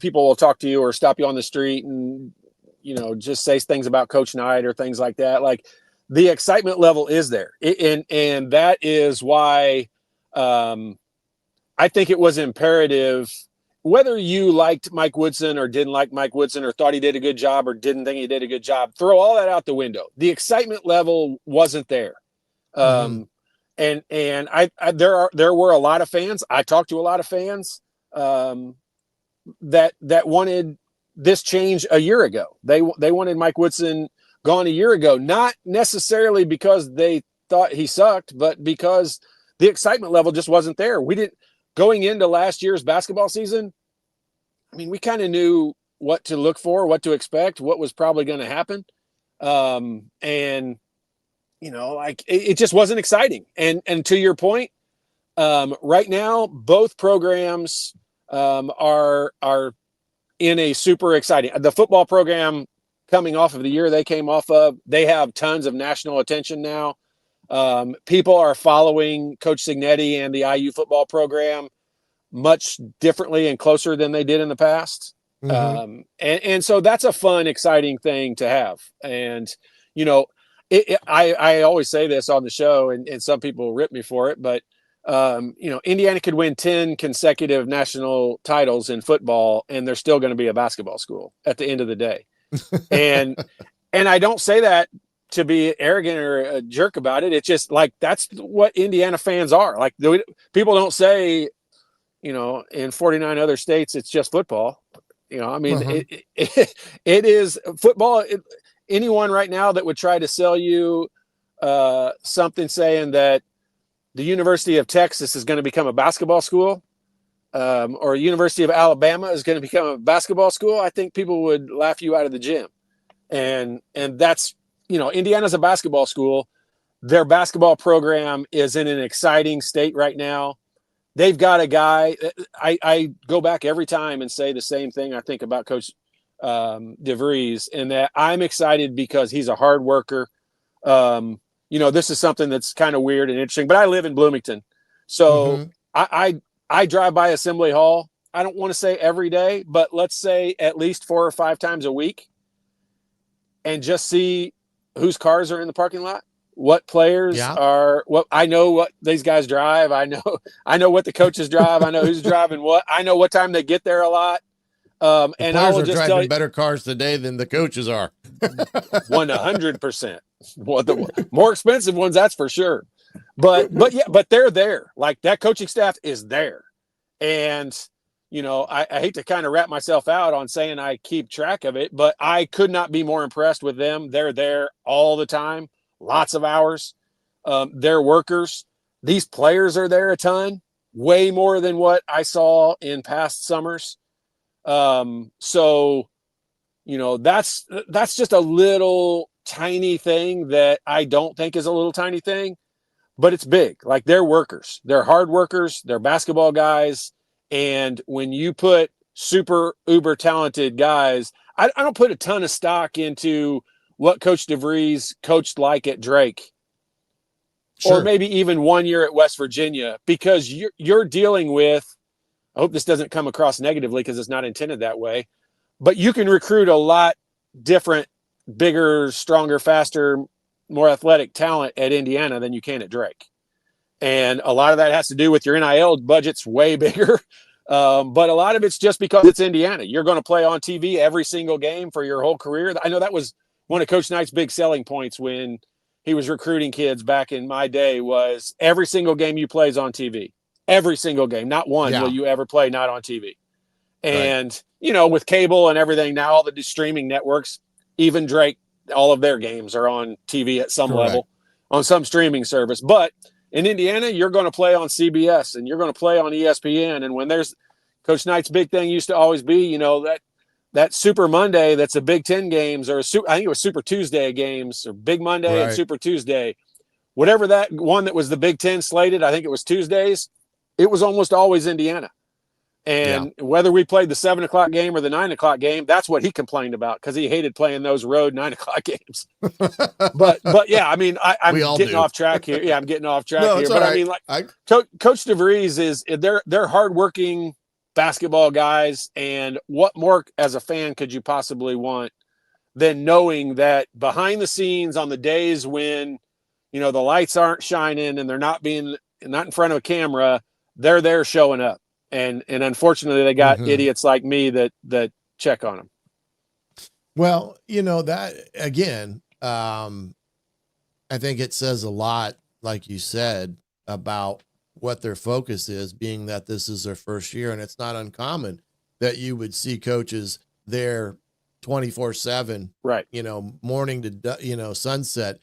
people will talk to you or stop you on the street and, just say things about Coach Knight or things like that, like the excitement level is there. And that is why I think it was imperative, whether you liked Mike Woodson or didn't like Mike Woodson or thought he did a good job or didn't think he did a good job, throw all that out the window. The excitement level wasn't there. And there were a lot of fans. I talked to a lot of fans that wanted this change a year ago. They wanted Mike Woodson gone a year ago, not necessarily because they thought he sucked, but because the excitement level just wasn't there. Going into last year's basketball season, we kind of knew what to look for, what to expect, what was probably going to happen. It just wasn't exciting. And to your point, right now, both programs are in a super exciting. The football program, coming off of the year they came off of, they have tons of national attention now. People are following Coach Cignetti and the IU football program much differently and closer than they did in the past. And so that's a fun, exciting thing to have. And, I always say this on the show, and some people rip me for it, but Indiana could win 10 consecutive national titles in football, and they're still going to be a basketball school at the end of the day. And I don't say that to be arrogant or a jerk about it. It's just like, that's what Indiana fans are. Like, people don't say, in 49 other states, it's just football. It is football. Anyone right now that would try to sell you something saying that the University of Texas is going to become a basketball school, or University of Alabama is going to become a basketball school, I think people would laugh you out of the gym. And that's, Indiana's a basketball school. Their basketball program is in an exciting state right now. they've got a guy. I go back every time and say the same thing I think about Coach DeVries, and that I'm excited because he's a hard worker. This is something that's kind of weird and interesting, but I live in Bloomington. So I drive by Assembly Hall. I don't want to say every day, but let's say at least 4 or 5 times a week, and just see whose cars are in the parking lot, what players are, what I know what these guys drive. I know what the coaches drive. I know who's driving what. I know what time they get there a lot. And I will just tell you, better cars today than the coaches are. 100%. Well, the more expensive ones, that's for sure. But they're there. Like, that coaching staff is there. And, I hate to kind of wrap myself out on saying I keep track of it, but I could not be more impressed with them. They're there all the time, lots of hours. They're workers. These players are there a ton, way more than what I saw in past summers. So, that's just a little tiny thing that I don't think is a little tiny thing, but it's big. Like, they're workers, they're hard workers, they're basketball guys. And when you put super uber talented guys, I don't put a ton of stock into what Coach DeVries coached like at Drake, or maybe even 1 year at West Virginia, because you're dealing with, I hope this doesn't come across negatively because it's not intended that way, but you can recruit a lot different, bigger, stronger, faster, more athletic talent at Indiana than you can at Drake. And a lot of that has to do with your NIL budget's way bigger. But a lot of it's just because it's Indiana. You're going to play on TV every single game for your whole career. I know that was one of Coach Knight's big selling points when he was recruiting kids back in my day, was every single game you play is on TV. Every single game, not one will you ever play not on TV. And, with cable and everything, now all the streaming networks, even Drake, all of their games are on TV at some level, on some streaming service. But in Indiana, you're going to play on CBS and you're going to play on ESPN. And when there's Coach Knight's big thing used to always be, that Super Monday, that's a Big Ten games, or I think it was Super Tuesday games, or Big Monday and Super Tuesday, whatever that one that was the Big Ten slated, I think it was Tuesdays. It was almost always Indiana. And whether we played the 7 o'clock game or the 9 o'clock game, that's what he complained about, because he hated playing those road 9 o'clock games. but yeah, I mean, I'm getting off track here. Yeah, I'm getting off track here. But I mean, Coach DeVries they're hardworking basketball guys. And what more as a fan could you possibly want than knowing that behind the scenes, on the days when, the lights aren't shining and they're not in front of a camera, they're there showing up. And unfortunately, they got idiots like me that check on them. Well, that again, I think it says a lot, like you said, about what their focus is, being that this is their first year. And it's not uncommon that you would see coaches there 24/7, right? Morning to, sunset,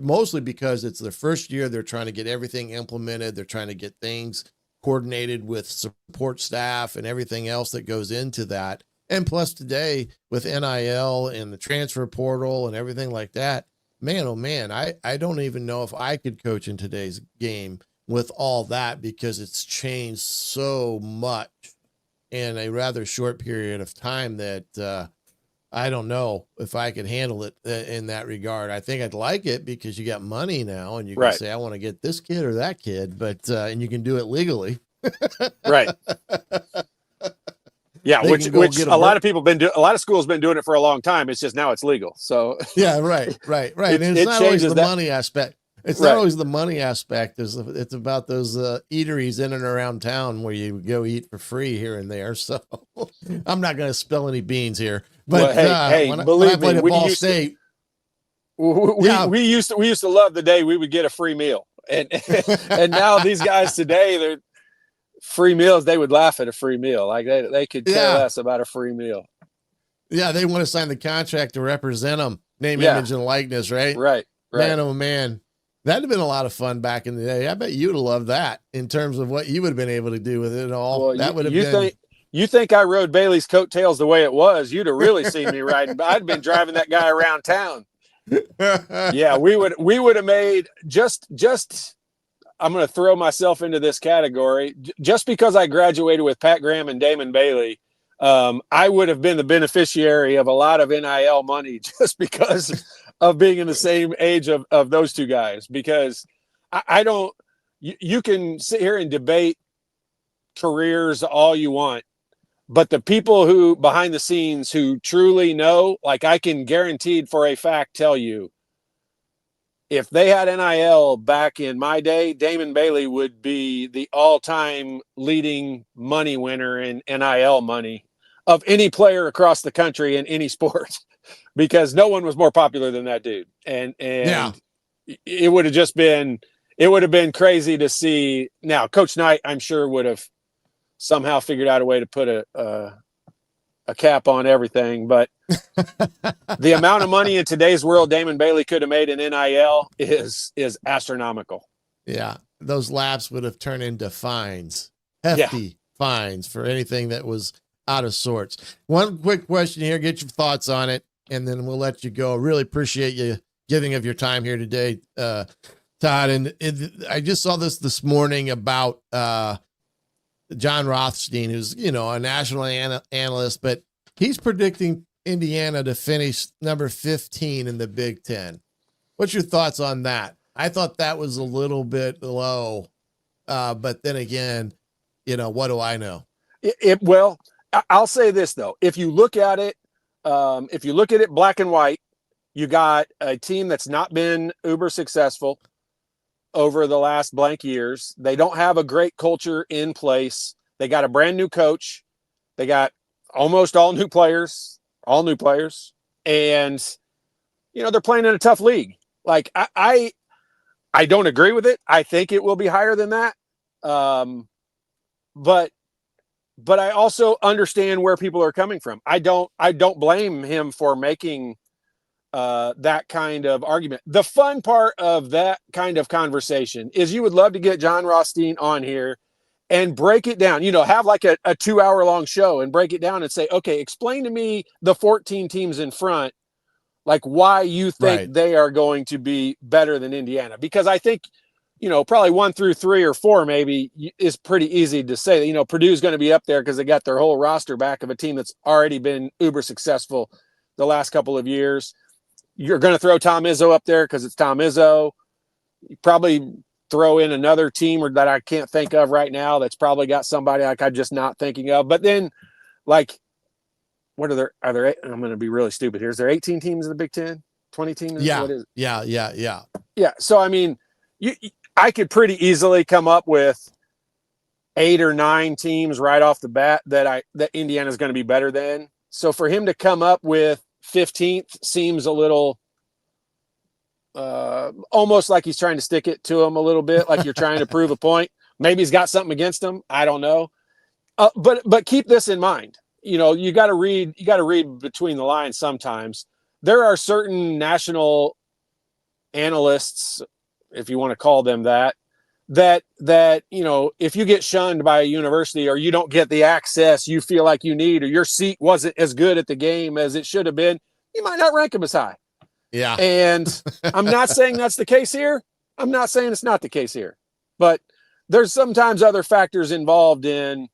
mostly because it's their first year. They're trying to get everything implemented. They're trying to get things coordinated with support staff and everything else that goes into that. And plus today with NIL and the transfer portal and everything like that, man, oh man, I don't even know if I could coach in today's game with all that, because it's changed so much in a rather short period of time that I don't know if I could handle it in that regard. I think I'd like it because you got money now and you can say, I want to get this kid or that kid, but, and you can do it legally. Right. Yeah. Which a lot of people a lot of schools been doing it for a long time. It's just now it's legal. So yeah, right. And it's not always the money aspect. It's not always the money aspect. It's about those eateries in and around town where you go eat for free here and there. So I'm not going to spill any beans here. But believe me, at Ball State, we used to love the day we would get a free meal, and now these guys today, they're free meals. They would laugh at a free meal, like they could care less about a free meal. Yeah, they want to sign the contract to represent them, name, image, and likeness, right? Right. Man, oh man, that'd have been a lot of fun back in the day. I bet you'd have loved that in terms of what you would have been able to do with it all. Well, that would have been. You think I rode Bailey's coattails the way it was, you'd have really seen me riding. I'd been driving that guy around town. Yeah, we would have made just to throw myself into this category. Just because I graduated with Pat Graham and Damon Bailey, I would have been the beneficiary of a lot of NIL money just because of being in the same age of those two guys. Because I don't, you can sit here and debate careers all you want, but the people who behind the scenes who truly know, like I can guaranteed for a fact tell you, if they had NIL back in my day, Damon Bailey would be the all-time leading money winner in NIL money of any player across the country in any sport, because no one was more popular than that dude. And it would have been crazy to see. Now, Coach Knight, I'm sure, would have somehow figured out a way to put a cap on everything, but the amount of money in today's world Damon Bailey could have made in NIL is astronomical. Yeah. Those laps would have turned into fines, hefty fines for anything that was out of sorts. One quick question here, get your thoughts on it, and then we'll let you go. Really appreciate you giving of your time here today, Todd. And I just saw this morning about John Rothstein, who's, a national analyst, but he's predicting Indiana to finish number 15 in the Big Ten. What's your thoughts on that? I thought that was a little bit low, but then again, what do I know? Well, I'll say this though: if you look at it black and white, you got a team that's not been uber successful over the last blank years. They don't have a great culture in place. They got a brand new coach. They got almost all new players, and they're playing in a tough league. Like I don't agree with it. I think it will be higher than that. But I also understand where people are coming from. I don't blame him for making that kind of argument. The fun part of that kind of conversation is you would love to get John Rothstein on here and break it down, have like a 2-hour long show and break it down and say, okay, explain to me the 14 teams in front, like why you think they are going to be better than Indiana. Because I think, probably 1 through 3 or 4 maybe is pretty easy to say that, Purdue's going to be up there because they got their whole roster back of a team that's already been uber successful the last couple of years. You're going to throw Tom Izzo up there because it's Tom Izzo. You probably throw in another team that I can't think of right now that's probably got somebody like I'm just not thinking of. But then, like, what are there? I'm going to be really stupid here. Is there 18 teams in the Big Ten? 20 teams? Yeah. What is it? Yeah. Yeah. So, I mean, I could pretty easily come up with 8 or 9 teams right off the bat that Indiana's going to be better than. So for him to come up with 15th seems a little almost like he's trying to stick it to him a little bit, like you're trying to prove a point. Maybe he's got something against him. I don't know. But keep this in mind. You got to read between the lines sometimes. There are certain national analysts, if you want to call them that if you get shunned by a university or you don't get the access you feel like you need, or your seat wasn't as good at the game as it should have been, you might not rank them as high. Yeah. And I'm not saying that's the case here. I'm not saying it's not the case here, but there's sometimes other factors involved in,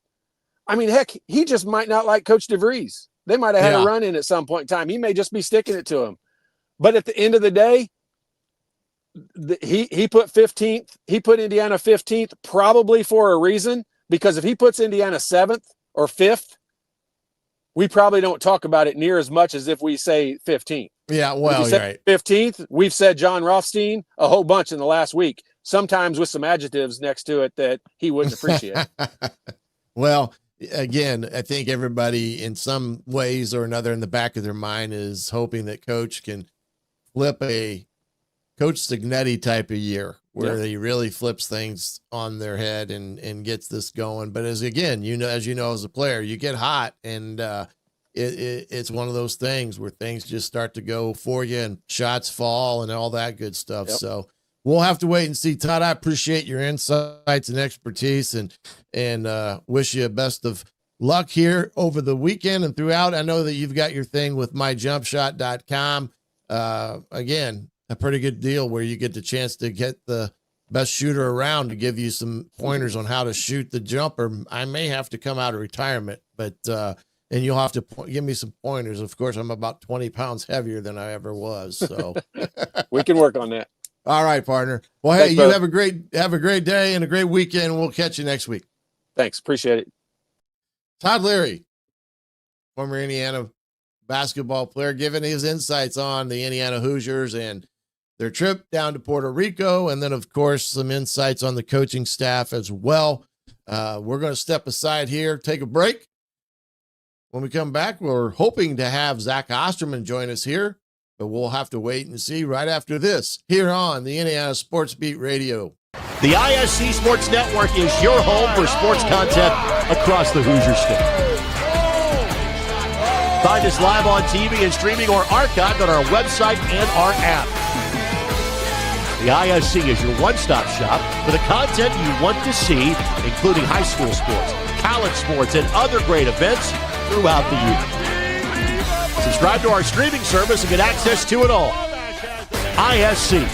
heck, he just might not like Coach DeVries. They might have had a run in at some point in time. He may just be sticking it to him. But at the end of the day, he put 15th. He put Indiana 15th probably for a reason, because if he puts Indiana 7th or 5th, we probably don't talk about it near as much as if we say 15th. Yeah, well, you're right. 15th, we've said John Rothstein a whole bunch in the last week, sometimes with some adjectives next to it that he wouldn't appreciate. Well, again, I think everybody in some ways or another in the back of their mind is hoping that Coach can flip a Coach Signetti type of year where he really flips things on their head and gets this going. But as a player, you get hot and it's one of those things where things just start to go for you and shots fall and all that good stuff. Yep. So we'll have to wait and see. Todd, I appreciate your insights and expertise and wish you best of luck here over the weekend and throughout. I know that you've got your thing with myjumpshot.com. Again, a pretty good deal where you get the chance to get the best shooter around to give you some pointers on how to shoot the jumper. I may have to come out of retirement, but and you'll have to give me some pointers. Of course, I'm about 20 pounds heavier than I ever was. So we can work on that. All right, partner. Well, hey, thanks, you have a great day and a great weekend. We'll catch you next week. Thanks. Appreciate it. Todd Leary, former Indiana basketball player, giving his insights on the Indiana Hoosiers and their trip down to Puerto Rico. And then, of course, some insights on the coaching staff as well. We're going to step aside here, take a break. When we come back, we're hoping to have Zack Austerman join us here, but we'll have to wait and see right after this here on the Indiana Sports Beat Radio. The ISC Sports Network is your home for sports content across the Hoosier State. Find us live on TV and streaming or archived on our website and our app. The ISC is your one-stop shop for the content you want to see, including high school sports, college sports, and other great events throughout the year. Subscribe to our streaming service and get access to it all. ISC,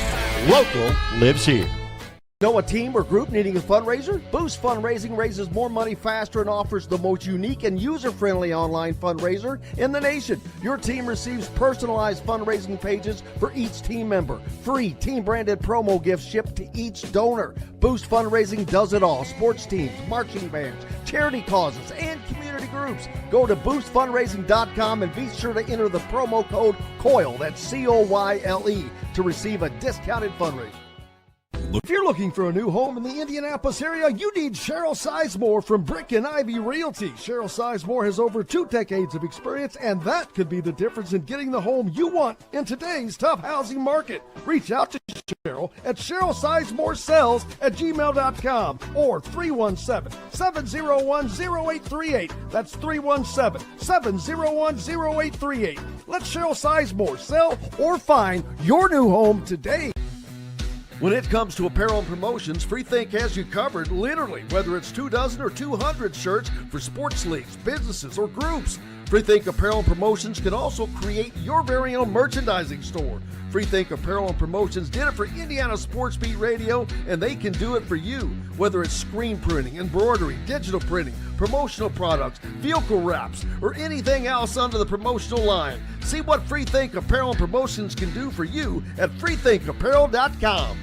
local lives here. Know a team or group needing a fundraiser? Boost Fundraising raises more money faster and offers the most unique and user-friendly online fundraiser in the nation. Your team receives personalized fundraising pages for each team member. Free team-branded promo gifts shipped to each donor. Boost Fundraising does it all. Sports teams, marching bands, charity causes, and community groups. Go to boostfundraising.com and be sure to enter the promo code COYLE, that's COYLE, to receive a discounted fundraiser. If you're looking for a new home in the Indianapolis area, you need Cheryl Sizemore from Brick and Ivy Realty. Cheryl Sizemore has over 2 decades of experience, and that could be the difference in getting the home you want in today's tough housing market. Reach out to Cheryl at CherylSizemore@gmail.com or 317-701-0838. That's 317-701-0838. Let Cheryl Sizemore sell or find your new home today. When it comes to apparel and promotions, Freethink has you covered, literally, whether it's 24 or 200 shirts for sports leagues, businesses, or groups. Freethink Apparel and Promotions can also create your very own merchandising store. Freethink Apparel and Promotions did it for Indiana Sports Beat Radio, and they can do it for you. Whether it's screen printing, embroidery, digital printing, promotional products, vehicle wraps, or anything else under the promotional line. See what Freethink Apparel and Promotions can do for you at freethinkapparel.com.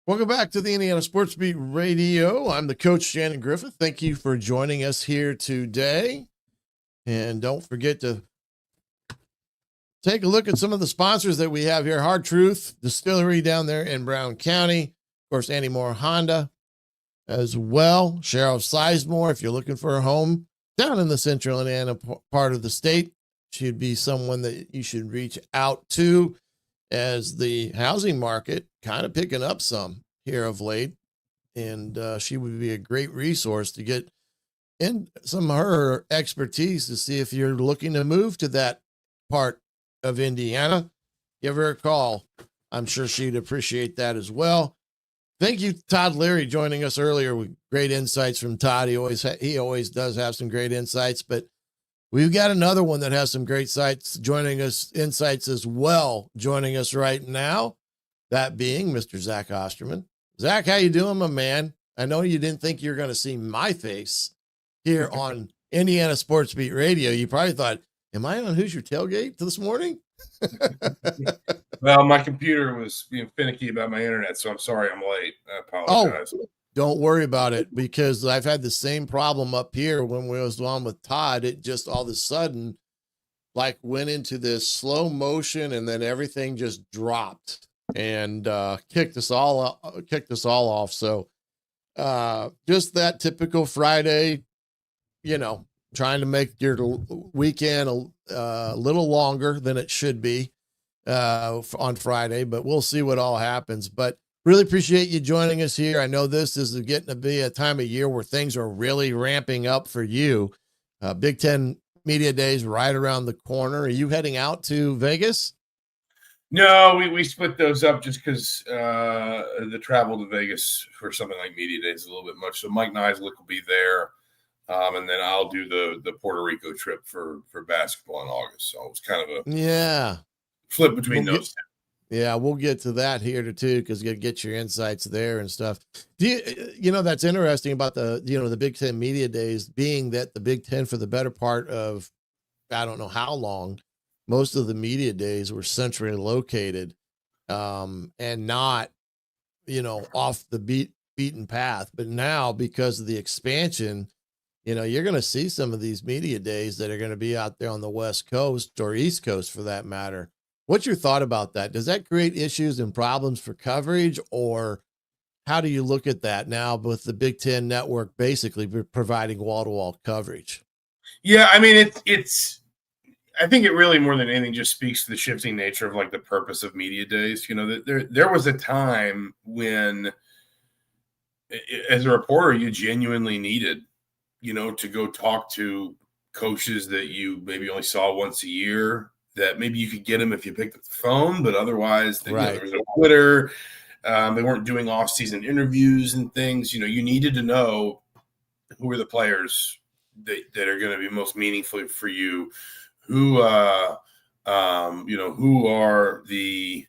Welcome back to the Indiana Sports Beat Radio. I'm the coach, Shannon Griffith. Thank you for joining us here today. And don't forget to take a look at some of the sponsors that we have here. Hard Truth Distillery down there in Brown County. Of course, Andy Moore Honda as well. Cheryl Sizemore, if you're looking for a home down in the central Indiana part of the state, she'd be someone that you should reach out to, as the housing market kind of picking up some here of late. And she would be a great resource to get in some of her expertise to see if you're looking to move to that part of Indiana. Give her a call. I'm sure she'd appreciate that as well. Thank you, Todd Leary, joining us earlier with great insights from Todd. He always does have some great insights, but we've got another one that has some great insights as well, joining us right now. That being Mr. Zack Austerman. Zack, how you doing, my man? I know you didn't think you were going to see my face here on Indiana Sports Beat Radio. You probably thought, am I on Hoosier Tailgate this morning? Well, my computer was being finicky about my internet, so I'm sorry I'm late. I apologize. Oh, don't worry about it, because I've had the same problem up here when we was on with Todd. It just all of a sudden like went into this slow motion, and then everything just dropped and kicked us all off. So just that typical Friday, trying to make your weekend a little longer than it should be on Friday, but we'll see what all happens. But really appreciate you joining us here. I know this is getting to be a time of year where things are really ramping up for you. Big Ten Media Days right around the corner. Are you heading out to Vegas? No, we split those up just because the travel to Vegas for something like Media Days is a little bit much. So Mike Neislick will be there. And then I'll do the Puerto Rico trip for basketball in August. So it's kind of a flip between those two. Yeah, we'll get to that here too, because you get your insights there and stuff. That's interesting about the Big Ten media days, being that the Big Ten, for the better part of, I don't know how long, most of the media days were centrally located, and not, off the beaten path. But now, because of the expansion, you're going to see some of these media days that are going to be out there on the West Coast or East Coast for that matter. What's your thought about that? Does that create issues and problems for coverage, or how do you look at that now with the Big Ten network basically providing wall-to-wall coverage? Yeah, I mean, I think it really, more than anything, just speaks to the shifting nature of like the purpose of media days. There was a time when, as a reporter, you genuinely needed, to go talk to coaches that you maybe only saw once a year, that maybe you could get them if you picked up the phone, but otherwise there was no Twitter. They weren't doing off-season interviews and things. You needed to know who are the players that are going to be most meaningful for you, who are the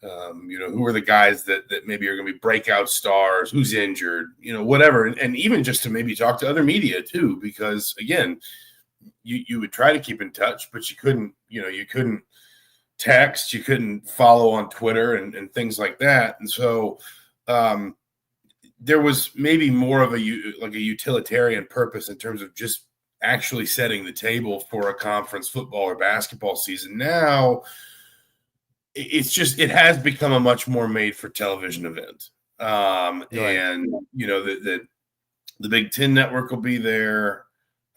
who are the guys that maybe are going to be breakout stars, who's injured, whatever. And even just to maybe talk to other media too, because again, you would try to keep in touch, but you couldn't text, you couldn't follow on Twitter and things like that. And so there was maybe more of a utilitarian purpose in terms of just actually setting the table for a conference football or basketball season. Now it has become a much more made for television event. And the Big Ten network will be there.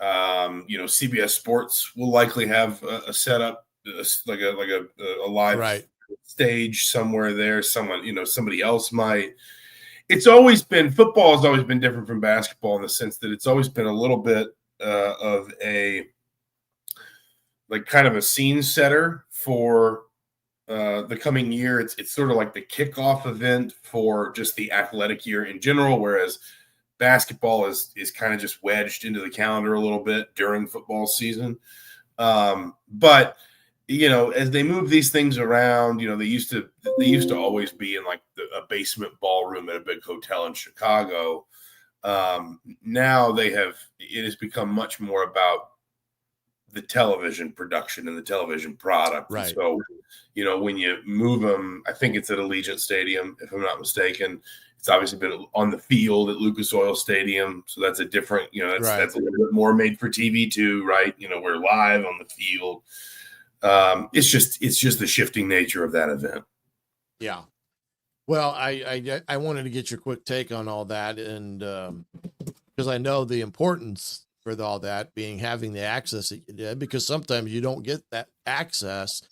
CBS Sports will likely have a setup, like a live stage somewhere there. Somebody else might. Football has always been different from basketball in the sense that it's always been a little bit of a kind of a scene setter for the coming year. It's sort of like the kickoff event for just the athletic year in general, whereas basketball is kind of just wedged into the calendar a little bit during football season. But as they move these things around, they used to always be in like a basement ballroom at a big hotel in Chicago. Now it has become much more about the television production and the television product. Right. So, when you move them, I think it's at Allegiant Stadium, if I'm not mistaken. It's obviously been on the field at Lucas Oil Stadium. So that's a different, that's a little bit more made for TV too, right? We're live on the field. It's just the shifting nature of that event. Yeah. Well, I wanted to get your quick take on all that. And because I know the importance for all that being having the access that you did, because sometimes you don't get that access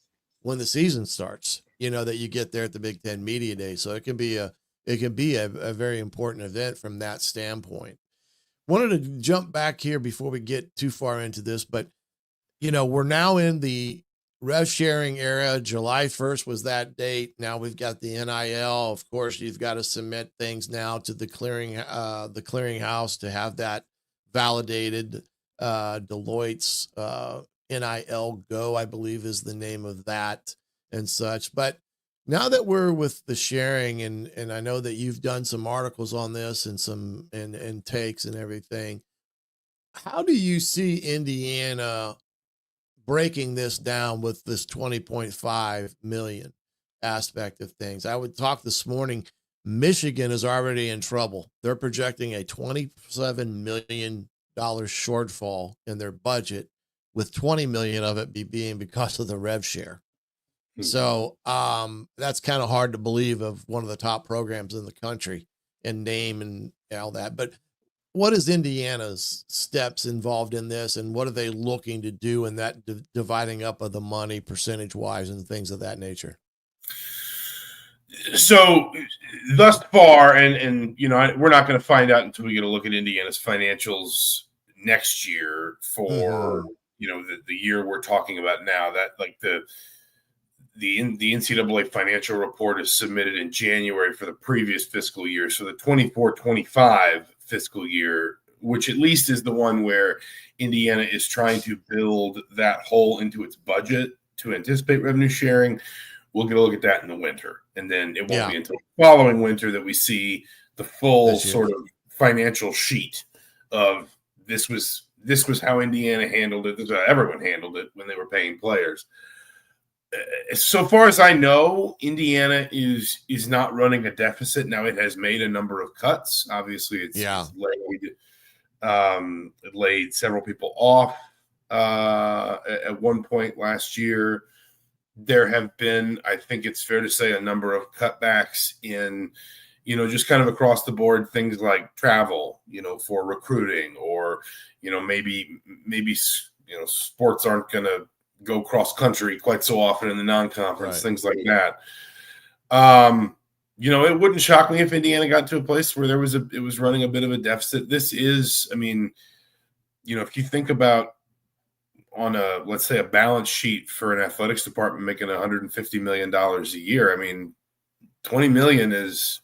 when the season starts, that you get there at the Big Ten Media Day. So it can be a very important event from that standpoint. Wanted to jump back here before we get too far into this, but we're now in the rev sharing era. July 1st was that date. Now we've got the NIL. Of course, you've got to submit things now to the clearinghouse to have that validated. Deloitte's NIL Go, I believe, is the name of that and such. But now that we're with the sharing, and I know that you've done some articles on this and some and takes and everything, how do you see Indiana breaking this down with this 20.5 million aspect of things? I would talk this morning. Michigan is already in trouble. They're projecting a $27 million shortfall in their budget, with 20 million of it being because of the rev share. So that's kind of hard to believe of one of the top programs in the country and name and all that. But what is Indiana's steps involved in this, and what are they looking to do in that dividing up of the money percentage wise and things of that nature? So thus far, and we're not going to find out until we get a look at Indiana's financials next year for the year we're talking about now. That like the NCAA financial report is submitted in January for the previous fiscal year. So the 24-25 fiscal year, which at least is the one where Indiana is trying to build that hole into its budget to anticipate revenue sharing. We'll get a look at that in the winter, and then it won't be until the following winter that we see the full sort of financial sheet of this was how Indiana handled it. This is how everyone handled it when they were paying players. So far as I know, Indiana is not running a deficit. Now it has made a number of cuts. Obviously, it's laid several people off at one point last year. There have been, I think it's fair to say, a number of cutbacks in, just kind of across the board, things like travel, for recruiting, or, maybe sports aren't going to go cross country quite so often in the non-conference, things like that. It wouldn't shock me if Indiana got to a place where it was running a bit of a deficit. This is, if you think about on let's say a balance sheet for an athletics department making $150 million a year, $20 million is,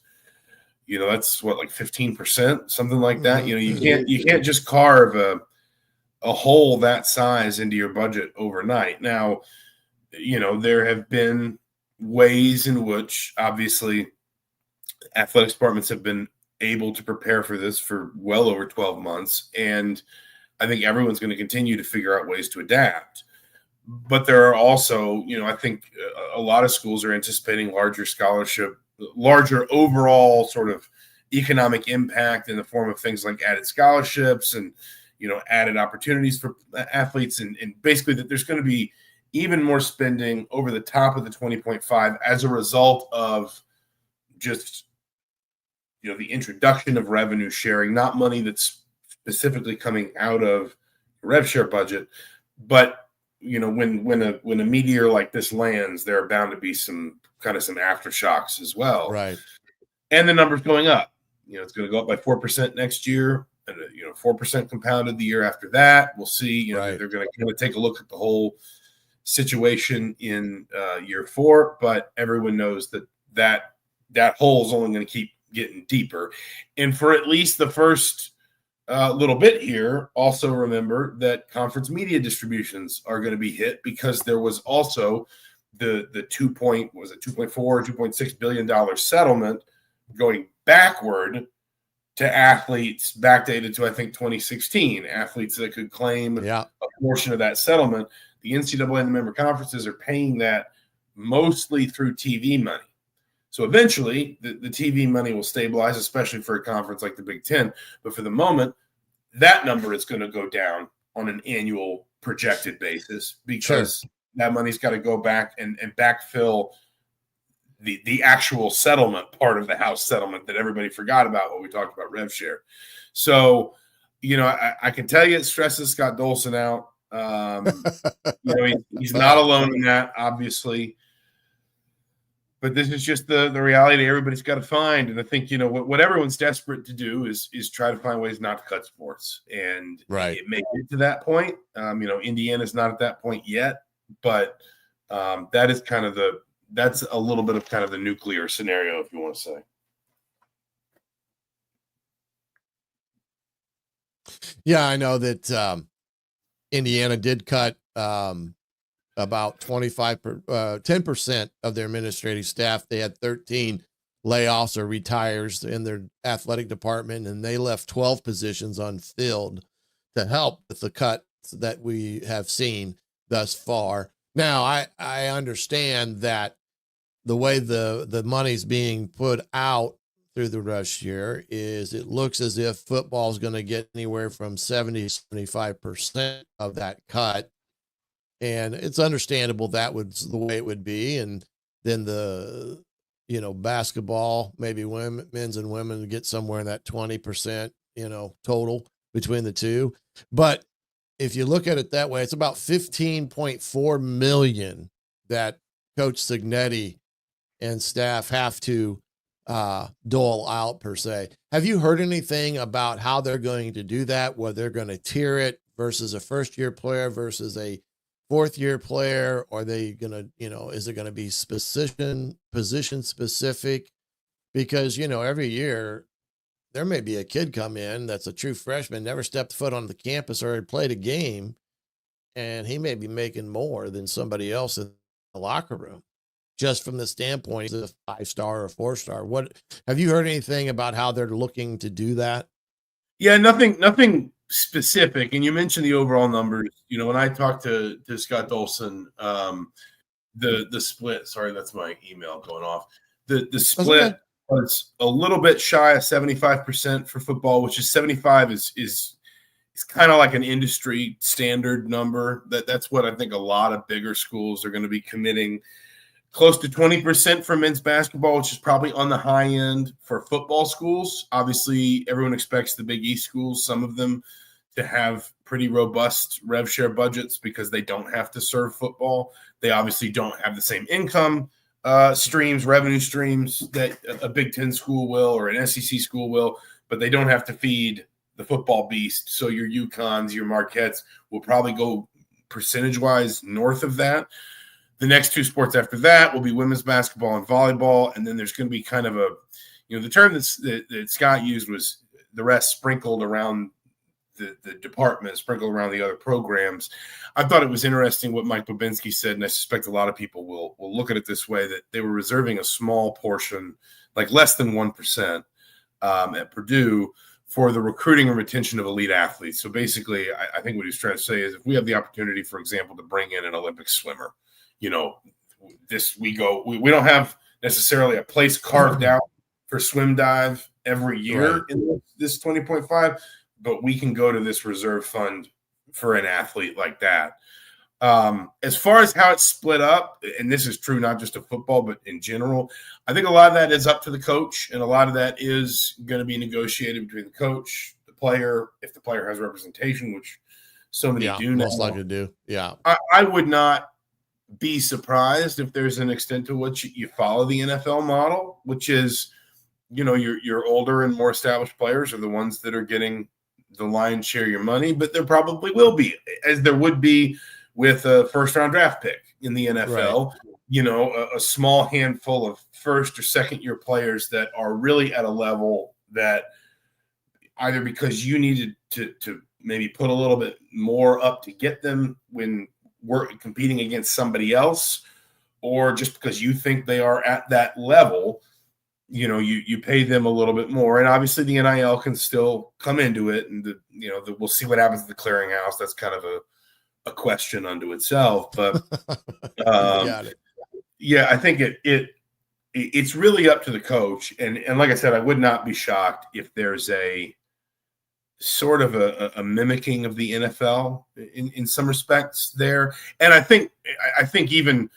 that's what, like 15%, something like that. You can't just carve a hole that size into your budget overnight. Now, there have been ways in which obviously athletics departments have been able to prepare for this for well over 12 months. And I think everyone's going to continue to figure out ways to adapt. But there are also, I think a lot of schools are anticipating larger overall sort of economic impact in the form of things like added scholarships and, added opportunities for athletes, and basically that there's going to be even more spending over the top of the 20.5 as a result of just, the introduction of revenue sharing, not money that's specifically coming out of the rev share budget, but when a meteor like this lands, there are bound to be some aftershocks as well. Right. And the number's going up. It's going to go up by 4% next year, and 4% compounded the year after that. We'll see. They're going to kind of take a look at the whole situation in year 4, but everyone knows that hole is only going to keep getting deeper. And for at least the first little bit here, also remember that conference media distributions are going to be hit, because there was also the $2.4 or $2.6 billion settlement going backward to athletes, backdated to, I think, 2016, athletes that could claim a portion of that settlement. The NCAA and the member conferences are paying that mostly through TV money. So eventually the TV money will stabilize, especially for a conference like the Big Ten. But for the moment, that number is going to go down on an annual projected basis, because that money's got to go back and backfill the actual settlement part of the House settlement that everybody forgot about when we talked about rev share. So, I can tell you it stresses Scott Dolson out. He's not alone in that, obviously. But this is just the reality everybody's got to find. And I think, what everyone's desperate to do is try to find ways not to cut sports. And it may get to that point. Indiana's not at that point yet, but that is that's a little bit of kind of the nuclear scenario, if you want to say. Yeah, I know that Indiana did cut about 10% of their administrative staff. They had 13 layoffs or retires in their athletic department, and they left 12 positions unfilled to help with the cuts that we have seen thus far. Now, I understand that the way the money's being put out through the rush year is it looks as if football is going to get anywhere from 70 to 75% of that cut. And it's understandable that was the way it would be. And then basketball, maybe men's and women get somewhere in that 20%, total between the two. But if you look at it that way, it's about $15.4 million that Coach Cignetti and staff have to dole out, per se. Have you heard anything about how they're going to do that? Whether they're going to tier it versus a first-year player versus a fourth-year player? Or are they going to, is it going to be position specific? Because, every year there may be a kid come in that's a true freshman, never stepped foot on the campus or had played a game, and he may be making more than somebody else in the locker room, just from the standpoint of a 5-star or 4-star. What have you heard anything about how they're looking to do that? Yeah, nothing specific. And you mentioned the overall numbers. You know, when I talked to Scott Dolson, the split. Sorry, that's my email going off. The split was a little bit shy of 75% for football, which is 75 is kind of like an industry standard number. That's what I think a lot of bigger schools are going to be committing. Close to 20% for men's basketball, which is probably on the high end for football schools. Obviously, everyone expects the Big East schools, some of them, to have pretty robust rev share budgets because they don't have to serve football. They obviously don't have the same income streams, revenue streams that a Big Ten school will or an SEC school will, but they don't have to feed the football beast. So your UConns, your Marquettes will probably go percentage-wise north of that. The next two sports after that will be women's basketball and volleyball, and then there's going to be kind of a, the term that Scott used was the rest sprinkled around the department, sprinkled around the other programs. I thought it was interesting what Mike Babinski said, and I suspect a lot of people will look at it this way, that they were reserving a small portion, like less than 1% at Purdue, for the recruiting and retention of elite athletes. So basically, I think what he's trying to say is if we have the opportunity, for example, to bring in an Olympic swimmer, we don't have necessarily a place carved out for swim dive every year in this 20.5, but we can go to this reserve fund for an athlete like that. As far as how it's split up, and this is true not just of football, but in general, I think a lot of that is up to the coach, and a lot of that is going to be negotiated between the coach, the player, if the player has representation, which so many do now. Most likely do. Yeah. I would not be surprised if there's an extent to which you follow the NFL model, which is, your older and more established players are the ones that are getting the lion's share of your money, but there probably will be, as there would be with a first-round draft pick in the NFL, a small handful of first or second-year players that are really at a level that either because you needed to maybe put a little bit more up to get them when we're competing against somebody else, or just because you think they are at that level, you pay them a little bit more. And obviously the NIL can still come into it, and we'll see what happens at the clearinghouse. That's kind of a question unto itself, but yeah, I think it's really up to the coach. And like I said, I would not be shocked if there's a sort of a mimicking of the NFL in some respects there. And I think even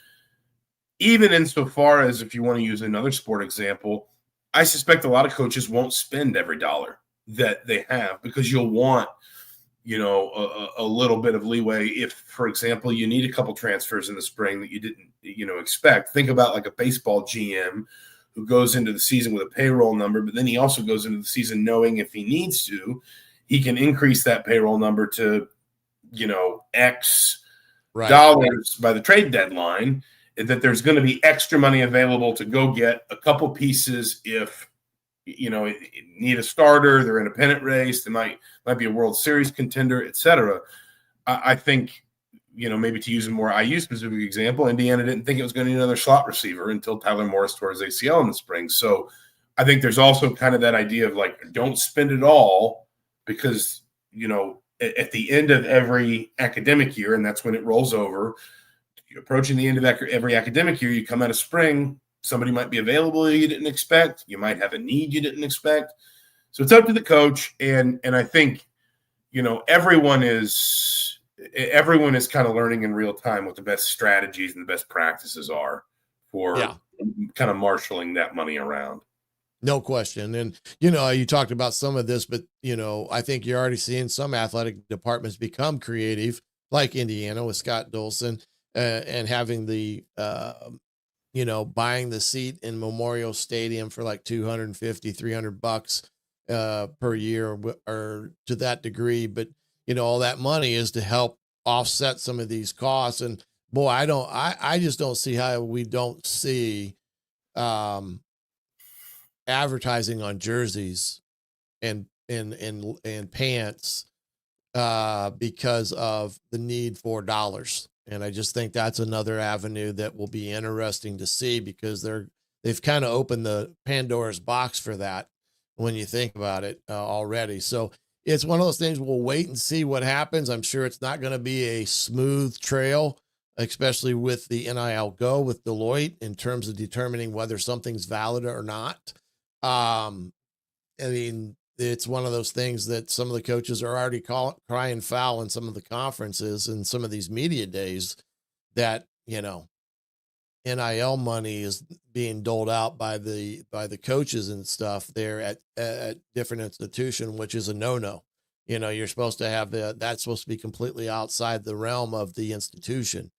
insofar as, if you want to use another sport example, I suspect a lot of coaches won't spend every dollar that they have, because you'll want, a little bit of leeway if, for example, you need a couple transfers in the spring that you didn't, expect. Think about like a baseball GM who goes into the season with a payroll number, but then he also goes into the season knowing if he needs to, he can increase that payroll number to, X dollars by the trade deadline, that there's going to be extra money available to go get a couple pieces if, need a starter, they're in a pennant race, they might be a World Series contender, etc. I think, maybe to use a more IU-specific example, Indiana didn't think it was going to need another slot receiver until Tyler Morris tore his ACL in the spring. So I think there's also kind of that idea of like, don't spend it all, because, at the end of every academic year, and that's when it rolls over, approaching the end of every academic year, you come out of spring, somebody might be available you didn't expect. You might have a need you didn't expect. So it's up to the coach. And I think, everyone is kind of learning in real time what the best strategies and the best practices are for kind of marshaling that money around. No question. And, you talked about some of this, but, I think you're already seeing some athletic departments become creative, like Indiana with Scott Dolson, and having the, buying the seat in Memorial Stadium for like $250-$300 per year or to that degree. But, all that money is to help offset some of these costs. And boy, I just don't see how we don't see advertising on jerseys and pants because of the need for dollars. And I just think that's another avenue that will be interesting to see, because they've kind of opened the Pandora's box for that when you think about it already. So it's one of those things. We'll wait and see what happens. I'm sure it's not going to be a smooth trail, especially with the NIL Go with Deloitte in terms of determining whether something's valid or not. I mean, it's one of those things that some of the coaches are already crying foul in some of the conferences and some of these media days that, NIL money is being doled out by the coaches and stuff there at different institution, which is a no-no. You're supposed to have that's supposed to be completely outside the realm of the institution.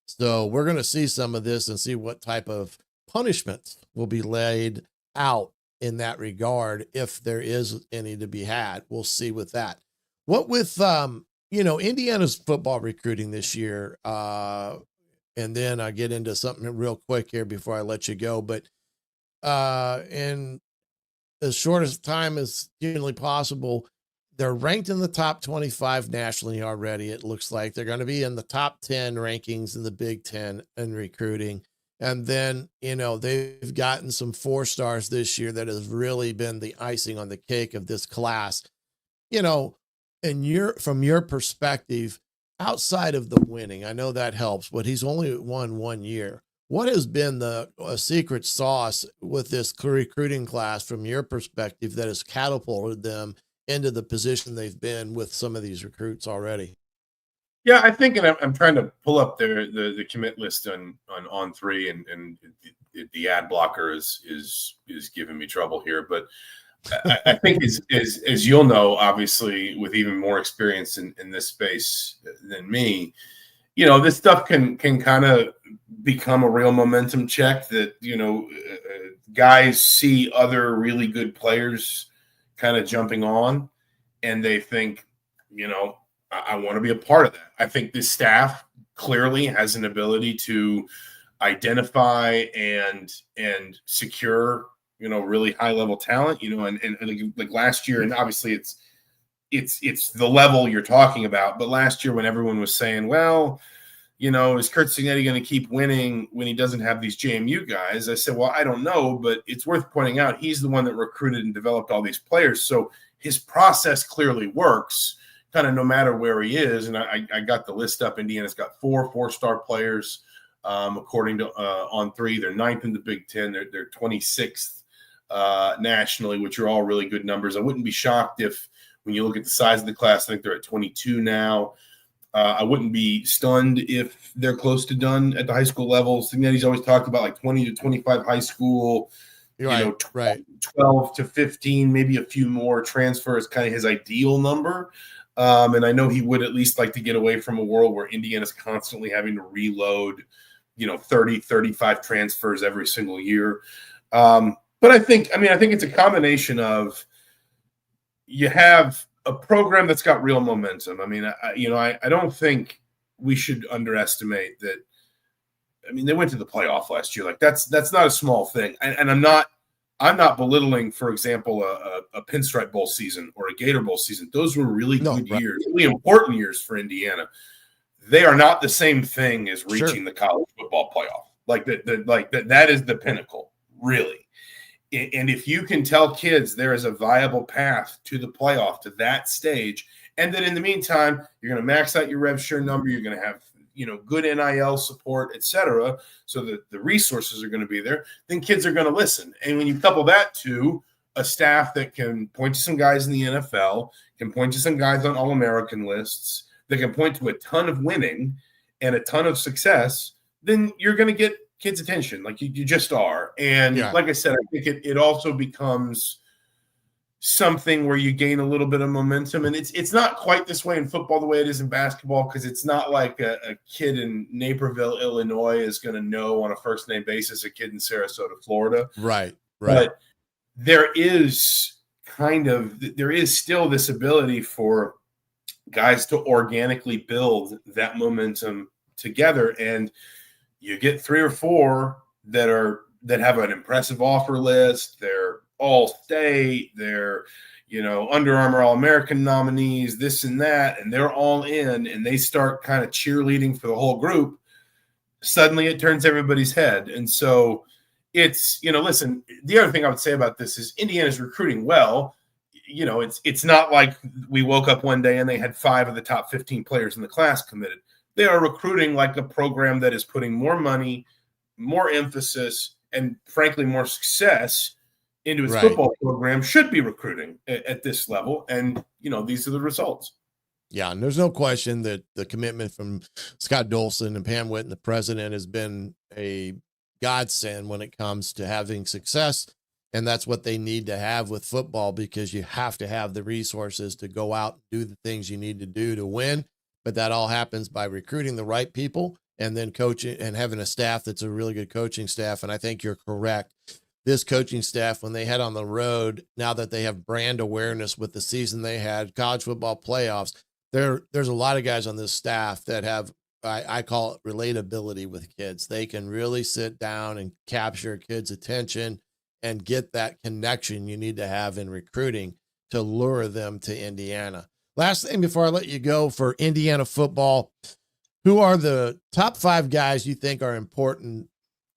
So we're going to see some of this and see what type of punishments will be laid out in that regard, if there is any to be had. We'll see with that. What with Indiana's football recruiting this year, and then I get into something real quick here before I let you go. But in as short as time as humanly possible, they're ranked in the top 25 nationally already. It looks like they're going to be in the top 10 rankings in the Big Ten in recruiting. And then, they've gotten some 4-stars this year that has really been the icing on the cake of this class. And from your perspective, outside of the winning, I know that helps, but he's only won 1 year. What has been the secret sauce with this recruiting class from your perspective that has catapulted them into the position they've been with some of these recruits already? Yeah, I think, and I'm trying to pull up the commit list on On3, and the ad blocker is giving me trouble here. But I think as you'll know, obviously, with even more experience in this space than me, this stuff can kind of become a real momentum check that, guys see other really good players kind of jumping on, and they think, I want to be a part of that. I think this staff clearly has an ability to identify and secure, really high level talent, and like last year, and obviously it's the level you're talking about. But last year, when everyone was saying, well, is Curt Cignetti going to keep winning when he doesn't have these JMU guys? I said, well, I don't know, but it's worth pointing out he's the one that recruited and developed all these players. So his process clearly works, kind of no matter where he is. And I got the list up. Indiana's got 4-star players, according to On3. They're 9th in the Big Ten. They're 26th nationally, which are all really good numbers. I wouldn't be shocked if, when you look at the size of the class, I think they're at 22 now. I wouldn't be stunned if they're close to done at the high school level. Cignetti's always talked about like 20 to 25 high school, 12 to 15, maybe a few more transfer is kind of his ideal number. And I know he would at least like to get away from a world where Indiana's constantly having to reload, 30, 35 transfers every single year. But I think it's a combination of, you have a program that's got real momentum. I mean, I don't think we should underestimate that. I mean, they went to the playoff last year. Like that's not a small thing. And I'm not belittling, for example, a Pinstripe Bowl season or a Gator Bowl season. Those were really good years, really important years for Indiana. They are not the same thing as reaching the college football playoff. That is the pinnacle, really. And if you can tell kids there is a viable path to the playoff, to that stage, and that in the meantime, you're going to max out your rev share number, you're going to have, good NIL support, et cetera, so that the resources are going to be there, then kids are going to listen. And when you couple that to a staff that can point to some guys in the NFL, can point to some guys on All-American lists, that can point to a ton of winning and a ton of success, then you're going to get kids' attention, like you just are. And like I said, I think it also becomes something where you gain a little bit of momentum. And it's not quite this way in football the way it is in basketball, because it's not like a kid in Naperville, Illinois is going to know on a first-name basis a kid in Sarasota, Florida. Right. But there is still this ability for guys to organically build that momentum together. And you get 3 or 4 that have an impressive offer list. They're all state. They're, Under Armour All-American nominees, this and that, and they're all in, and they start kind of cheerleading for the whole group, suddenly it turns everybody's head. And so it's, listen, the other thing I would say about this is Indiana's recruiting well. It's not like we woke up one day and they had 5 of the top 15 players in the class committed. They are recruiting like a program that is putting more money, more emphasis, and frankly, more success into its football program should be recruiting at this level. And, these are the results. Yeah, and there's no question that the commitment from Scott Dolson and Pam Whitten, the president, has been a godsend when it comes to having success. And that's what they need to have with football, because you have to have the resources to go out and do the things you need to do to win. But that all happens by recruiting the right people and then coaching and having a staff that's a really good coaching staff. And I think you're correct. This coaching staff, when they head on the road, now that they have brand awareness with the season they had, college football playoffs, there's a lot of guys on this staff that have, I call it relatability with kids. They can really sit down and capture a kid's attention and get that connection you need to have in recruiting to lure them to Indiana. Last thing before I let you go for Indiana football, who are the top 5 guys you think are important